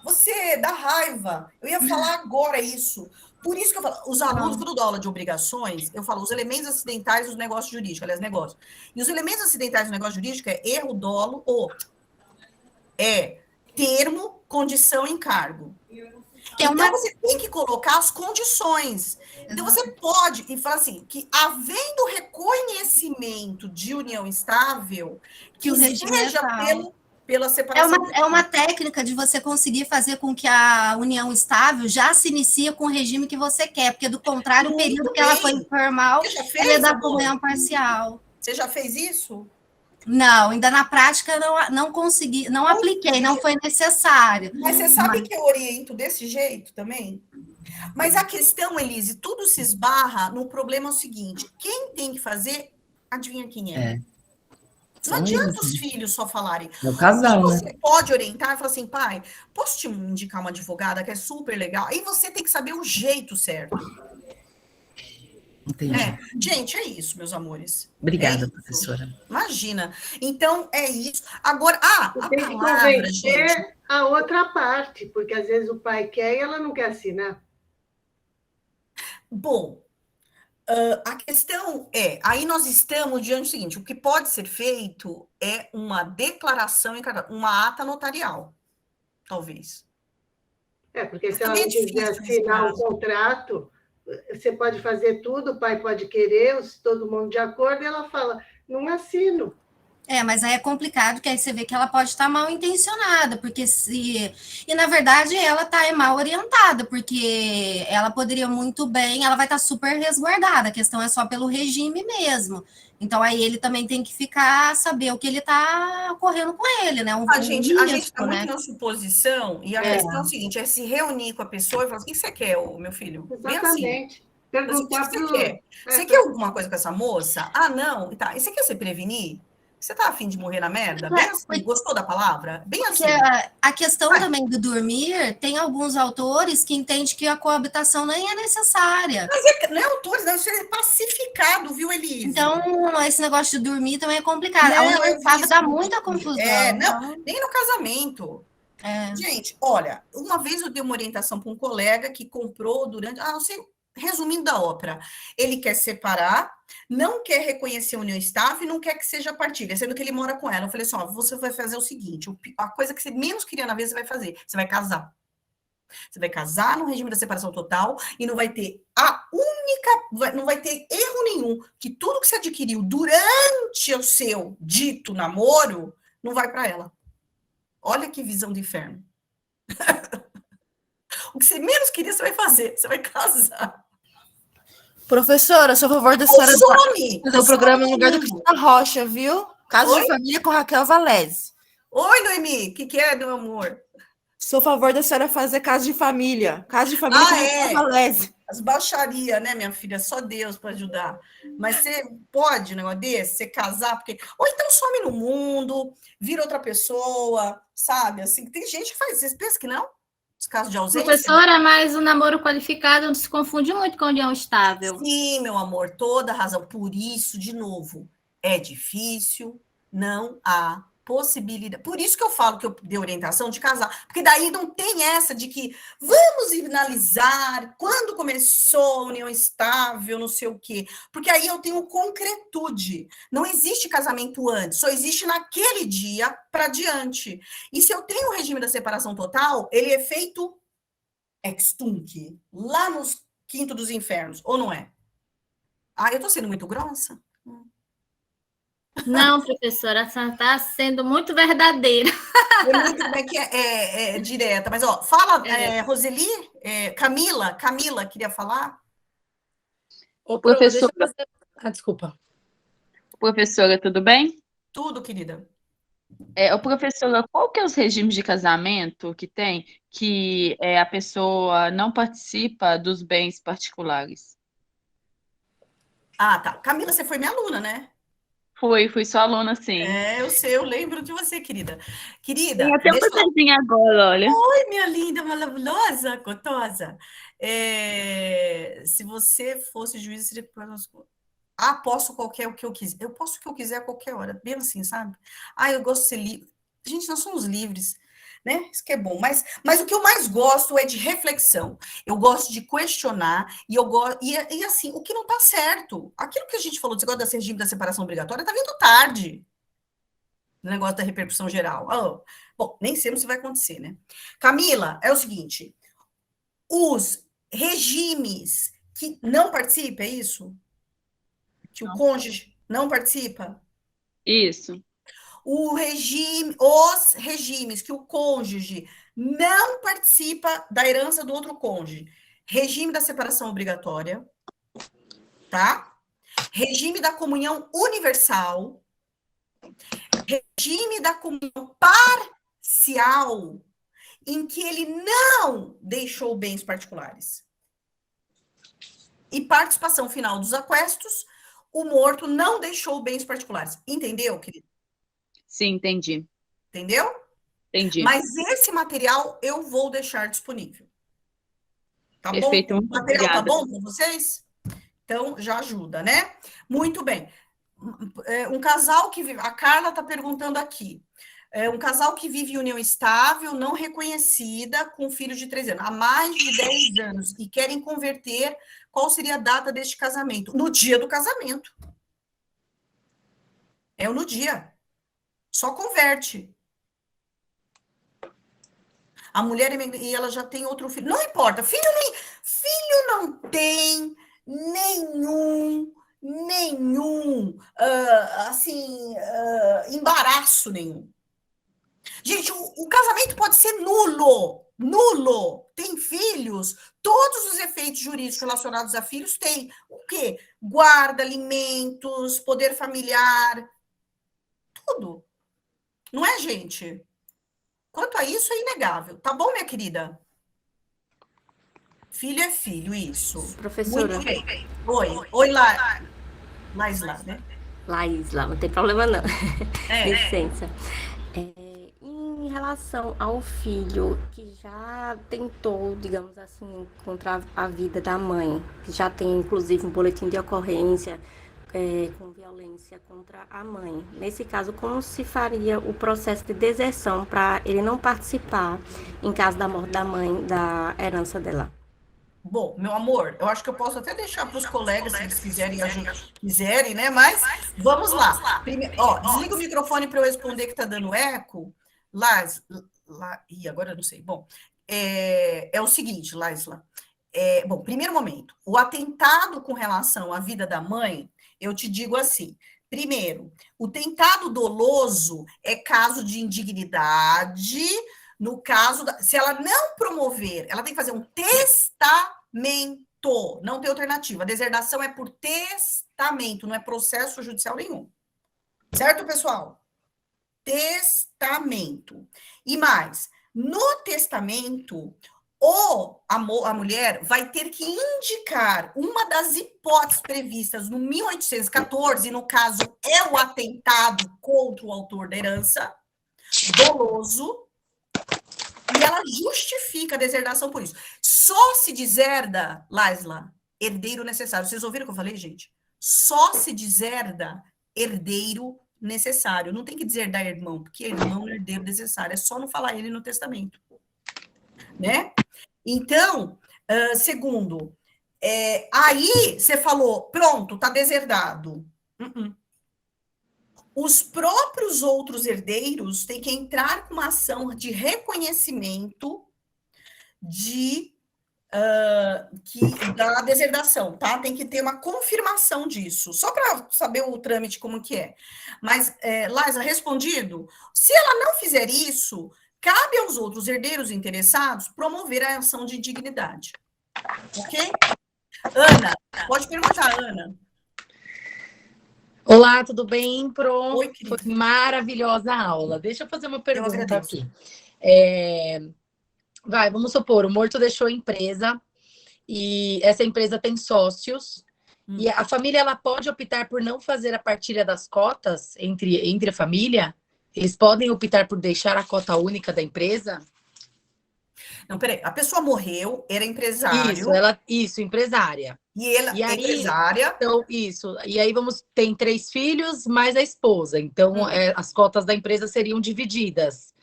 Você dá raiva. Eu ia falar agora isso. Por isso que eu falo, os alunos, quando eu dou aula de obrigações, eu falo os elementos acidentais dos negócios jurídicos, aliás, negócio. E os elementos acidentais do negócio jurídico é erro, dolo ou termo, condição e encargo. Então, você tem que colocar as condições. Então, você pode, e falar assim, que havendo reconhecimento de união estável, que o regime seja legal. pela separação. É uma técnica de você conseguir fazer com que a união estável já se inicie com o regime que você quer, porque do contrário, o período que ela foi informal, ela é da comunhão parcial. Você já fez isso? Não, ainda na prática não consegui, não apliquei, não foi necessário. Mas você sabe que eu oriento desse jeito também? Mas a questão, Elise, tudo se esbarra no problema seguinte: quem tem que fazer, adivinha quem é? Não adianta os filhos só falarem. Meu casal, você pode orientar e falar assim, pai, posso te indicar uma advogada que é super legal? Aí você tem que saber o jeito certo. Entendi. Gente, é isso, meus amores. Obrigada, professora. Imagina. Então, é isso. Agora, tem que convencer a outra parte, porque às vezes o pai quer e ela não quer assinar. Bom, a questão aí nós estamos diante do seguinte, o que pode ser feito é uma declaração, uma ata notarial, talvez. Porque se ela não quiser assinar o contrato, você pode fazer tudo, o pai pode querer, todo mundo de acordo, e ela fala, não assino. Mas aí é complicado, que aí você vê que ela pode estar mal intencionada, porque e na verdade ela está mal orientada, porque ela poderia muito bem, ela vai estar super resguardada, a questão é só pelo regime mesmo. Então aí ele também tem que saber o que ele está ocorrendo com ele, né? A gente está muito na suposição, e a questão é o seguinte, é se reunir com a pessoa e falar, o que você quer, meu filho? Exatamente. Bem assim. O que você quer? Você quer alguma coisa com essa moça? não. Tá. E você quer se prevenir? Você tá afim de morrer na merda? Bem assim, gostou da palavra? Bem assim. A questão também do dormir, tem alguns autores que entendem que a coabitação nem é necessária. Mas não é autores, não, isso é pacificado, viu, Elise? Então, esse negócio de dormir também é complicado. A união estável dá muita confusão. Nem no casamento. Gente, olha, uma vez eu dei uma orientação para um colega que comprou durante... Resumindo da ópera, ele quer separar, não quer reconhecer a união estável e não quer que seja partilha, sendo que ele mora com ela. Eu falei assim, você vai fazer o seguinte, a coisa que você menos queria na vida, você vai fazer, você vai casar. Você vai casar no regime da separação total e não vai ter não vai ter erro nenhum, que tudo que você adquiriu durante o seu dito namoro, não vai para ela. Olha que visão de inferno. O que você menos queria, você vai fazer, você vai casar. Professora, sou a favor da senhora fazer o programa no lugar do Cristina Rocha, viu? Caso de família com Raquel Valese. Oi, Noemi, o que é, meu amor? Sou a favor da senhora fazer caso de família. Caso de família com Raquel Valese. As baixarias, né, minha filha? Só Deus para ajudar. Mas você pode, um negócio desse, você casar, porque... Ou então some no mundo, vira outra pessoa, sabe? Assim, tem gente que faz isso. Você pensa que não? Os casos de ausência. Professora, mas o namoro qualificado não se confunde muito com a união estável. Sim, meu amor, toda razão. Por isso, de novo, é difícil, não há possibilidade. Por isso que eu falo que eu dei orientação de casar, porque daí não tem essa de que vamos analisar quando começou a união estável, não sei o quê, porque aí eu tenho concretude. Não existe casamento antes, só existe naquele dia para diante. E se eu tenho o regime da separação total, ele é feito ex tunc, lá nos quinto dos infernos, ou não é? Eu tô sendo muito grossa? Não, professora, a senhora está sendo muito verdadeira. Muito bem que é direta, mas fala, Roseli, Camila, queria falar? Professora. Desculpa. Professora, tudo bem? Tudo, querida. Professora, qual que é os regimes de casamento que tem que a pessoa não participa dos bens particulares? Tá. Camila, você foi minha aluna, né? Fui sua aluna, sim. Eu sei, eu lembro de você, querida. Querida... Tem até uma coisinha agora, olha. Oi, minha linda, maravilhosa, gostosa. Se você fosse juiz, seria... posso qualquer o que eu quiser. Eu posso o que eu quiser a qualquer hora. Bem assim, sabe? Eu gosto de ser livre. Gente, nós somos livres, né? Isso que é bom. Mas o que eu mais gosto é de reflexão. Eu gosto de questionar e eu gosto... E assim, o que não está certo. Aquilo que a gente falou, desse negócio da regime da separação obrigatória, está vindo tarde. O negócio da repercussão geral. Bom, nem sei se vai acontecer, né? Camila, é o seguinte... Os regimes que não participam, é isso? Que o cônjuge não participa? Isso. Os regimes que o cônjuge não participa da herança do outro cônjuge. Regime da separação obrigatória, tá? Regime da comunhão universal. Regime da comunhão parcial, em que ele não deixou bens particulares. E participação final dos aquestos, o morto não deixou bens particulares. Entendeu, querido? Sim, entendi. Entendeu? Entendi. Mas esse material eu vou deixar disponível. Tá Perfeito, bom? O muito material tá obrigada. bom para vocês? Então, já ajuda, né? Muito bem. Um casal que vive... A Carla está perguntando aqui. Um casal que vive em união estável, não reconhecida, com filho de 3 anos, há mais de 10 anos, e querem converter, qual seria a data deste casamento? No dia do casamento. É no dia. Só converte. A mulher, e ela já tem outro filho. Não importa, filho não tem nenhum embaraço nenhum. Gente, o casamento pode ser nulo. Tem filhos, todos os efeitos jurídicos relacionados a filhos tem. O quê? Guarda, alimentos, poder familiar, tudo. Não é, gente? Quanto a isso, é inegável. Tá bom, minha querida? Filho é filho, isso. Professora. Muito bem. Oi, Laisla, né? Laisla, não tem problema não. É. Licença. Em relação ao filho que já tentou, digamos assim, contra a vida da mãe, que já tem inclusive um boletim de ocorrência com violência contra a mãe. Nesse caso, como se faria o processo de deserção para ele não participar, em caso da morte da mãe, da herança dela? Bom, meu amor, eu acho que eu posso até deixar para os colegas, se eles quiserem, né? Mas vamos lá. Primeiro, desliga o microfone para eu responder que está dando eco. Ih, agora eu não sei. Bom, é o seguinte, Laisla. Bom, primeiro momento, o atentado com relação à vida da mãe, eu te digo assim, primeiro, o tentado doloso é caso de indignidade, no caso, se ela não promover, ela tem que fazer um testamento, não tem alternativa, a deserdação é por testamento, não é processo judicial nenhum, certo, pessoal? Testamento. E mais, no testamento, a mulher vai ter que indicar uma das hipóteses previstas no 1814, no caso é o atentado contra o autor da herança, doloso, e ela justifica a deserdação por isso. Só se deserda, Laisla, herdeiro necessário. Vocês ouviram o que eu falei, gente? Só se deserda herdeiro necessário. Não tem que deserdar irmão, porque irmão é herdeiro necessário. É só não falar ele no testamento. Né? Então, segundo, aí você falou, pronto, tá deserdado. Os próprios outros herdeiros têm que entrar com uma ação de reconhecimento da deserdação, tá? Tem que ter uma confirmação disso, só para saber o trâmite como que é. Mas, Laisla, respondido, se ela não fizer isso, cabe aos outros herdeiros interessados promover a ação de indignidade. Ok? Ana, pode perguntar, Ana. Olá, tudo bem, Pro? Oi, foi maravilhosa a aula. Deixa eu fazer uma pergunta aqui. Vamos supor, o morto deixou a empresa e essa empresa tem sócios e a família ela pode optar por não fazer a partilha das cotas entre a família? Eles podem optar por deixar a cota única da empresa? Não, peraí. A pessoa morreu, era empresário. Isso, empresária. E ela é empresária. Então, isso. E aí tem 3 filhos, mais a esposa. Então, as cotas da empresa seriam divididas.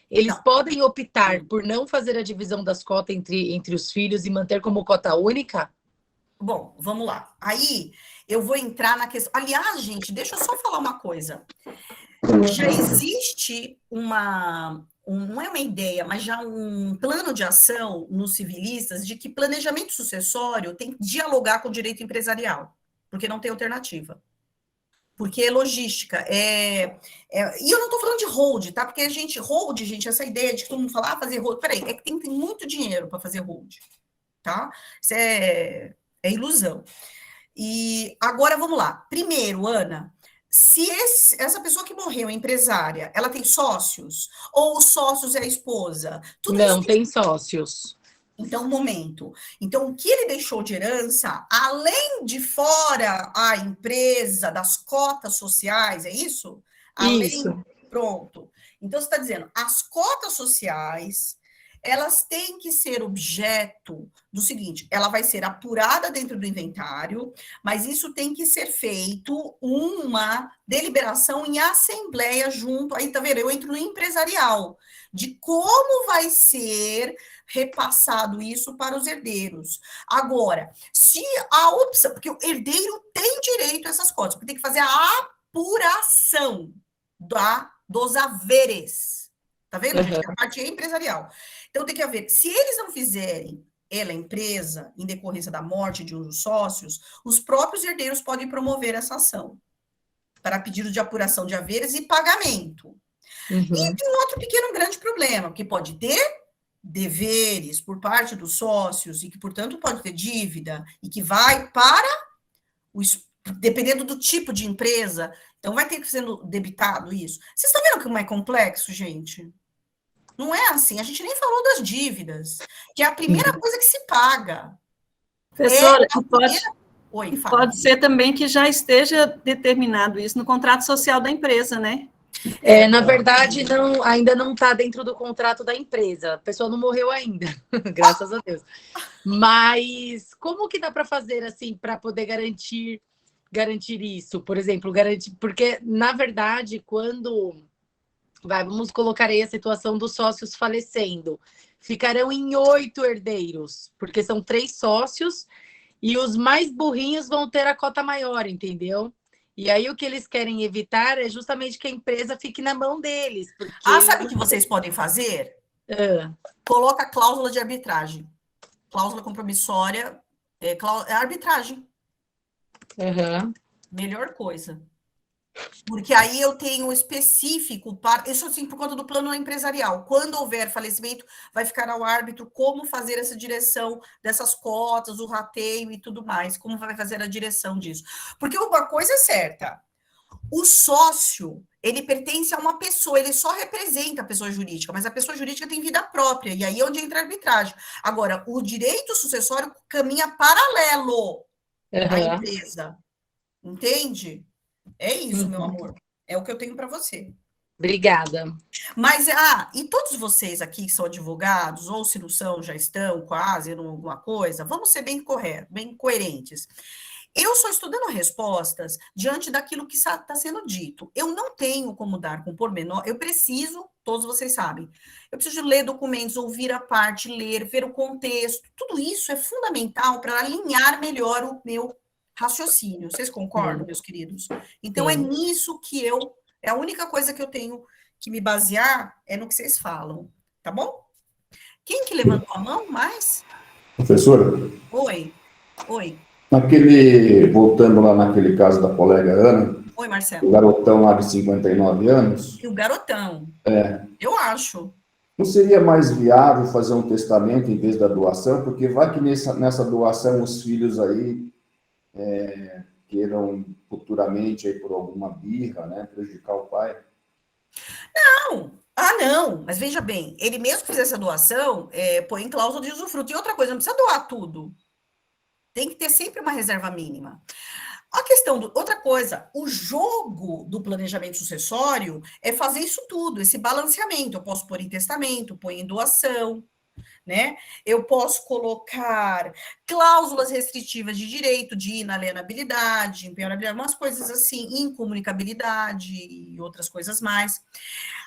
Eles podem optar por não fazer a divisão das cotas entre os filhos e manter como cota única? Bom, vamos lá. Aí, eu vou entrar na questão... Aliás, gente, deixa eu só falar uma coisa. Já existe uma não é uma ideia, mas já um plano de ação nos civilistas de que planejamento sucessório tem que dialogar com o direito empresarial, porque não tem alternativa. Porque é logística, e eu não estou falando de hold, tá? Porque essa ideia de que todo mundo fala, fazer hold, peraí, é que tem muito dinheiro para fazer hold, tá? Isso é ilusão. E agora, vamos lá. Primeiro, Ana, se essa pessoa que morreu é empresária, ela tem sócios? Ou os sócios é a esposa? Não, tem sócios. Então, um momento. Então, o que ele deixou de herança, além de fora a empresa, das cotas sociais, é isso? Isso. Pronto. Então, você está dizendo, as cotas sociais, elas têm que ser objeto do seguinte, ela vai ser apurada dentro do inventário, mas isso tem que ser feito uma deliberação em assembleia junto, aí tá vendo, eu entro no empresarial, de como vai ser repassado isso para os herdeiros. Agora, se a opção, porque o herdeiro tem direito a essas cotas, porque tem que fazer a apuração dos haveres, tá vendo? A parte empresarial. Então, tem que haver, se eles não fizerem ela, a empresa, em decorrência da morte de um dos sócios, os próprios herdeiros podem promover essa ação para pedido de apuração de haveres e pagamento. E tem outro pequeno grande problema, que pode ter deveres por parte dos sócios e que, portanto, pode ter dívida e que vai para, dependendo do tipo de empresa, então vai ter que ser debitado isso. Vocês estão vendo como é complexo, gente? Não é assim, a gente nem falou das dívidas, que é a primeira coisa que se paga. Professora, Oi, pode ser também que já esteja determinado isso no contrato social da empresa, né? Na verdade, ainda não está dentro do contrato da empresa. A pessoa não morreu ainda, graças a Deus. Mas como que dá para fazer assim para poder garantir isso? Por exemplo, porque na verdade, quando vamos colocar aí a situação dos sócios falecendo, ficarão em 8 herdeiros, porque são 3 sócios e os mais burrinhos vão ter a cota maior, entendeu? E aí o que eles querem evitar é justamente que a empresa fique na mão deles. Sabe o que vocês podem fazer? Coloca cláusula de arbitragem. Cláusula compromissória, é arbitragem. Melhor coisa. Porque aí eu tenho específico, isso assim, por conta do plano empresarial. Quando houver falecimento, vai ficar ao árbitro como fazer essa direção dessas cotas, o rateio e tudo mais, como vai fazer a direção disso. Porque uma coisa é certa, o sócio, ele pertence a uma pessoa, ele só representa a pessoa jurídica, mas a pessoa jurídica tem vida própria, e aí é onde entra a arbitragem. Agora, o direito sucessório caminha paralelo à empresa, entende? É isso, meu amor. É o que eu tenho para você. Obrigada. Mas, e todos vocês aqui que são advogados, ou se não são, já estão quase em alguma coisa, vamos ser bem coerentes. Eu só estou dando respostas diante daquilo que está sendo dito. Eu não tenho como dar com pormenor, eu preciso, todos vocês sabem, eu preciso ler documentos, ouvir a parte, ler, ver o contexto. Tudo isso é fundamental para alinhar melhor o meu raciocínio. Vocês concordam, meus queridos? Então, é nisso que é a única coisa que eu tenho que me basear é no que vocês falam, tá bom? Quem que levantou a mão mais? Professora? Oi. Voltando lá naquele caso da colega Ana. Oi, Marcelo. O garotão lá de 59 anos. E o garotão. Eu acho. Não seria mais viável fazer um testamento em vez da doação? Porque vai que nessa doação os filhos aí queiram futuramente, aí, por alguma birra, né, prejudicar o pai? Não, mas veja bem, ele mesmo que fizesse a doação, põe em cláusula de usufruto. E outra coisa, não precisa doar tudo. Tem que ter sempre uma reserva mínima. A questão outra coisa, o jogo do planejamento sucessório é fazer isso tudo, esse balanceamento. Eu posso pôr em testamento, pôr em doação, né? Eu posso colocar cláusulas restritivas de direito, de inalienabilidade, impenhorabilidade, umas coisas assim, incomunicabilidade e outras coisas mais.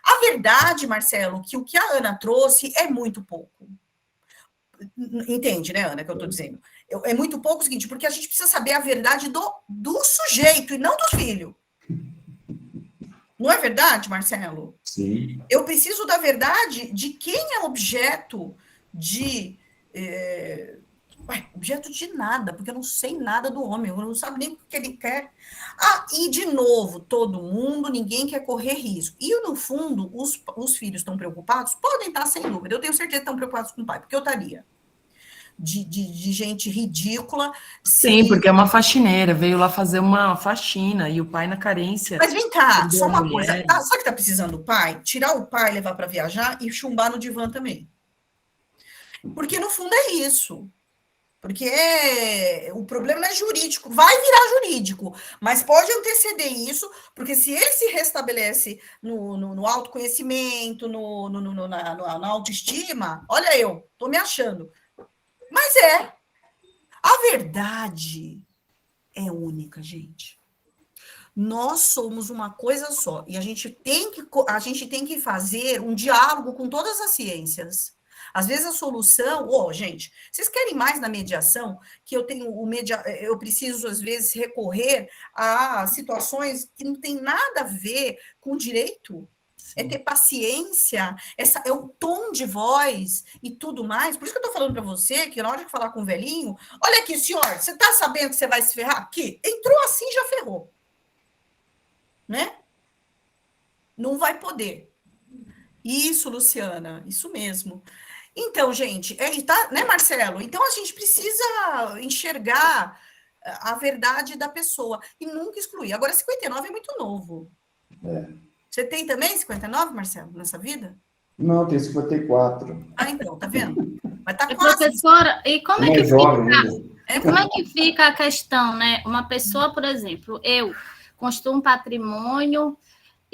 A verdade, Marcelo, que o que a Ana trouxe é muito pouco. Entende, né, Ana, que eu estou dizendo? É muito pouco o seguinte, porque a gente precisa saber a verdade do sujeito e não do filho. Não é verdade, Marcelo? Sim. Eu preciso da verdade de quem é objeto de... objeto de nada, porque eu não sei nada do homem, eu não sabe nem o que ele quer. E de novo, todo mundo, ninguém quer correr risco. E, no fundo, os filhos estão preocupados? Podem estar, sem dúvida. Eu tenho certeza que estão preocupados com o pai, porque eu estaria. De gente ridícula. Sim, porque é uma faxineira, veio lá fazer uma faxina, e o pai na carência. Mas vem cá, só uma coisa. Sabe o que tá precisando do pai? Tirar o pai, levar para viajar e chumbar no divã também. Porque, no fundo, é isso. Porque o problema é jurídico, vai virar jurídico, mas pode anteceder isso, porque se ele se restabelece no autoconhecimento, na autoestima, olha eu, tô me achando. Mas a verdade é única, gente. Nós somos uma coisa só, e a gente tem que fazer um diálogo com todas as ciências. Às vezes a solução... gente, vocês querem mais na mediação? Que eu preciso, às vezes, recorrer a situações que não tem nada a ver com direito? Sim. É ter paciência, é o tom de voz e tudo mais. Por isso que eu estou falando para você, que na hora de falar com o velhinho, olha aqui, senhor, você está sabendo que você vai se ferrar? Aqui, entrou assim, já ferrou. Né? Não vai poder. Isso, Luciana, isso mesmo. Então, gente, né, Marcelo? Então, a gente precisa enxergar a verdade da pessoa e nunca excluir. Agora, 59 é muito novo. Você tem também 59, Marcelo, nessa vida? Não, tem 54. Então, tá vendo? Mas tá quase. Professora, e como como é que fica a questão, né? Uma pessoa, por exemplo, eu construo um patrimônio...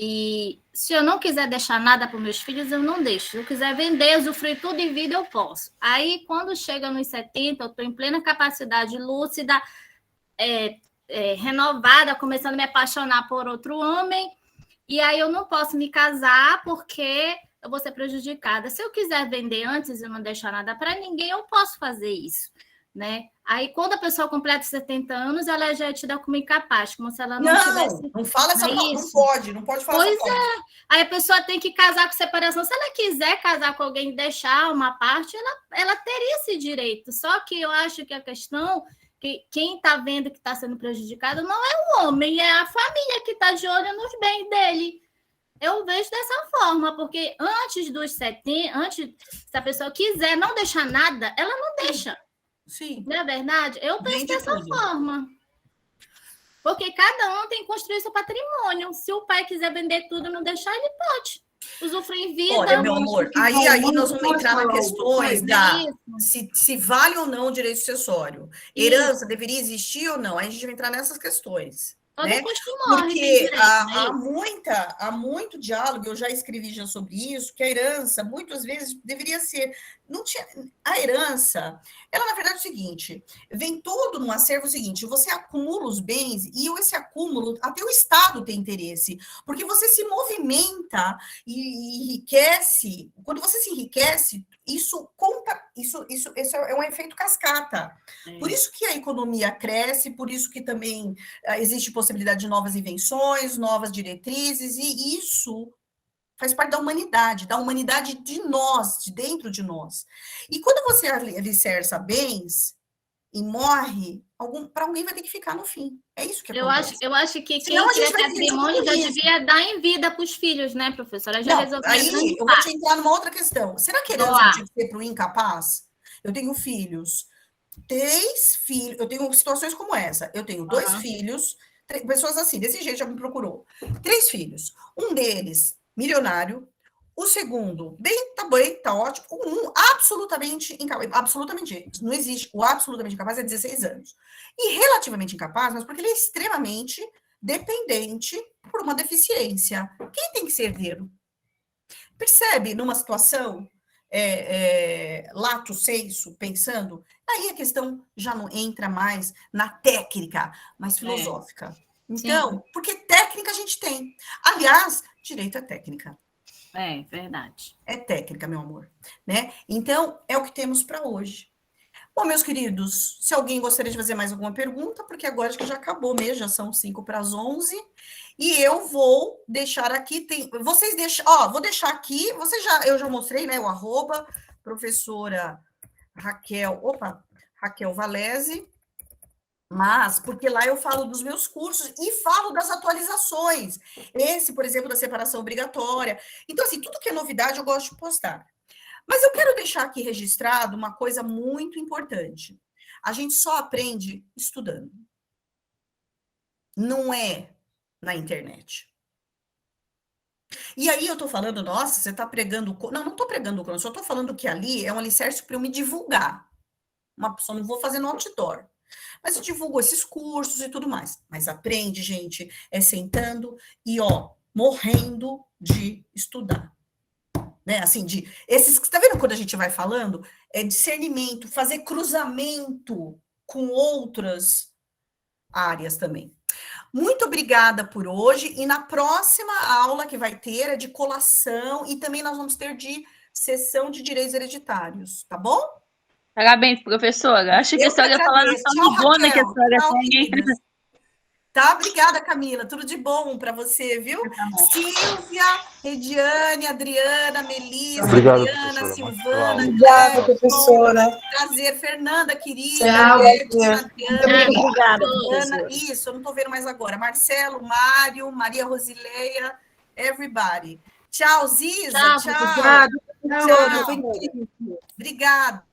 E se eu não quiser deixar nada para os meus filhos, eu não deixo. Se eu quiser vender, usufruir tudo em vida, eu posso. Aí, quando chega nos 70, eu estou em plena capacidade lúcida, renovada, começando a me apaixonar por outro homem, e aí eu não posso me casar porque eu vou ser prejudicada. Se eu quiser vender antes e não deixar nada para ninguém, eu posso fazer isso, né? Aí, quando a pessoa completa 70 anos, ela já é tida como incapaz, como se ela não tivesse... Não fala essa palavra, não pode falar essa palavra. Pois é. Aí a pessoa tem que casar com separação. Se ela quiser casar com alguém e deixar uma parte, ela teria esse direito. Só que eu acho que a questão, que quem está vendo que está sendo prejudicado não é o homem, é a família que está de olho nos bens dele. Eu vejo dessa forma, porque antes dos 70, se a pessoa quiser não deixar nada, ela não deixa. Sim. Não é verdade? Eu penso dessa forma. Porque cada um tem que construir seu patrimônio. Se o pai quiser vender tudo e não deixar, ele pode. Usufruir em vida. Olha, meu amor, aí nós vamos entrar nas questões se vale ou não o direito sucessório. Herança deveria existir ou não? Aí a gente vai entrar nessas questões. Né? Porque há muito diálogo, eu já escrevi sobre isso, que a herança, muitas vezes, deveria ser... A herança, ela, na verdade, é o seguinte, vem todo no acervo o seguinte, você acumula os bens e esse acúmulo, até o Estado tem interesse, porque você se movimenta e enriquece. Quando você se enriquece, isso é um efeito cascata. Por isso que a economia cresce, por isso que também existe possibilidade de novas invenções, novas diretrizes, e isso faz parte da humanidade de nós, de dentro de nós. E quando você alicerça bens e morre, para alguém vai ter que ficar no fim. É isso que acontece. Eu acho que quem cria patrimônio já devia dar em vida para os filhos, né, professora? Já resolveu. Aí eu vou te entrar numa outra questão. Será que herança tinha que ser para o incapaz? Eu tenho filhos, 3 filhos, eu tenho situações como essa. Eu tenho 2 filhos, pessoas assim, desse jeito já me procurou. 3 filhos. Um deles, milionário. O segundo, tá ótimo. Um, absolutamente incapaz. Absolutamente, não existe. O absolutamente incapaz é 16 anos. E relativamente incapaz, mas porque ele é extremamente dependente por uma deficiência. Quem tem que ser herdeiro? Percebe, numa situação lato sensu, pensando, aí a questão já não entra mais na técnica, mais filosófica. Então, porque técnica a gente tem. Aliás, direito é técnica. É verdade. É técnica, meu amor. Né? Então, é o que temos para hoje. Bom, meus queridos, se alguém gostaria de fazer mais alguma pergunta, porque agora acho que já acabou mesmo, já são 11:05. E eu vou deixar aqui, vocês deixam, vou deixar aqui, eu já mostrei, né, o arroba, professora Raquel Valese, mas, porque lá eu falo dos meus cursos e falo das atualizações. Esse, por exemplo, da separação obrigatória. Então, assim, tudo que é novidade eu gosto de postar. Mas eu quero deixar aqui registrado uma coisa muito importante. A gente só aprende estudando. Não é na internet. E aí eu tô falando, nossa, você tá pregando... Não tô pregando, eu só tô falando que ali é um alicerce para eu me divulgar. Uma pessoa, não vou fazer no outdoor. Mas eu divulgo esses cursos e tudo mais. Mas aprende, gente, é sentando e, morrendo de estudar. Né? Assim, tá vendo quando a gente vai falando? É discernimento, fazer cruzamento com outras áreas também. Muito obrigada por hoje. E na próxima aula que vai ter é de colação e também nós vamos ter de sessão de direitos hereditários, tá bom? Parabéns, professora. Acho que a senhora ia falar tão bom que a senhora tem. Tá, obrigada, Camila. Tudo de bom para você, viu? Silvia, Rediane, Adriana, Melissa, Obrigado, Adriana, professora. Silvana. Obrigada, professora. Prazer, Fernanda, querida. Tchau, Adriana, obrigada, Ana, isso, eu não estou vendo mais agora. Marcelo, Mário, Maria Rosileia, everybody. Tchau, Ziza. Tchau. Tchau. Obrigada.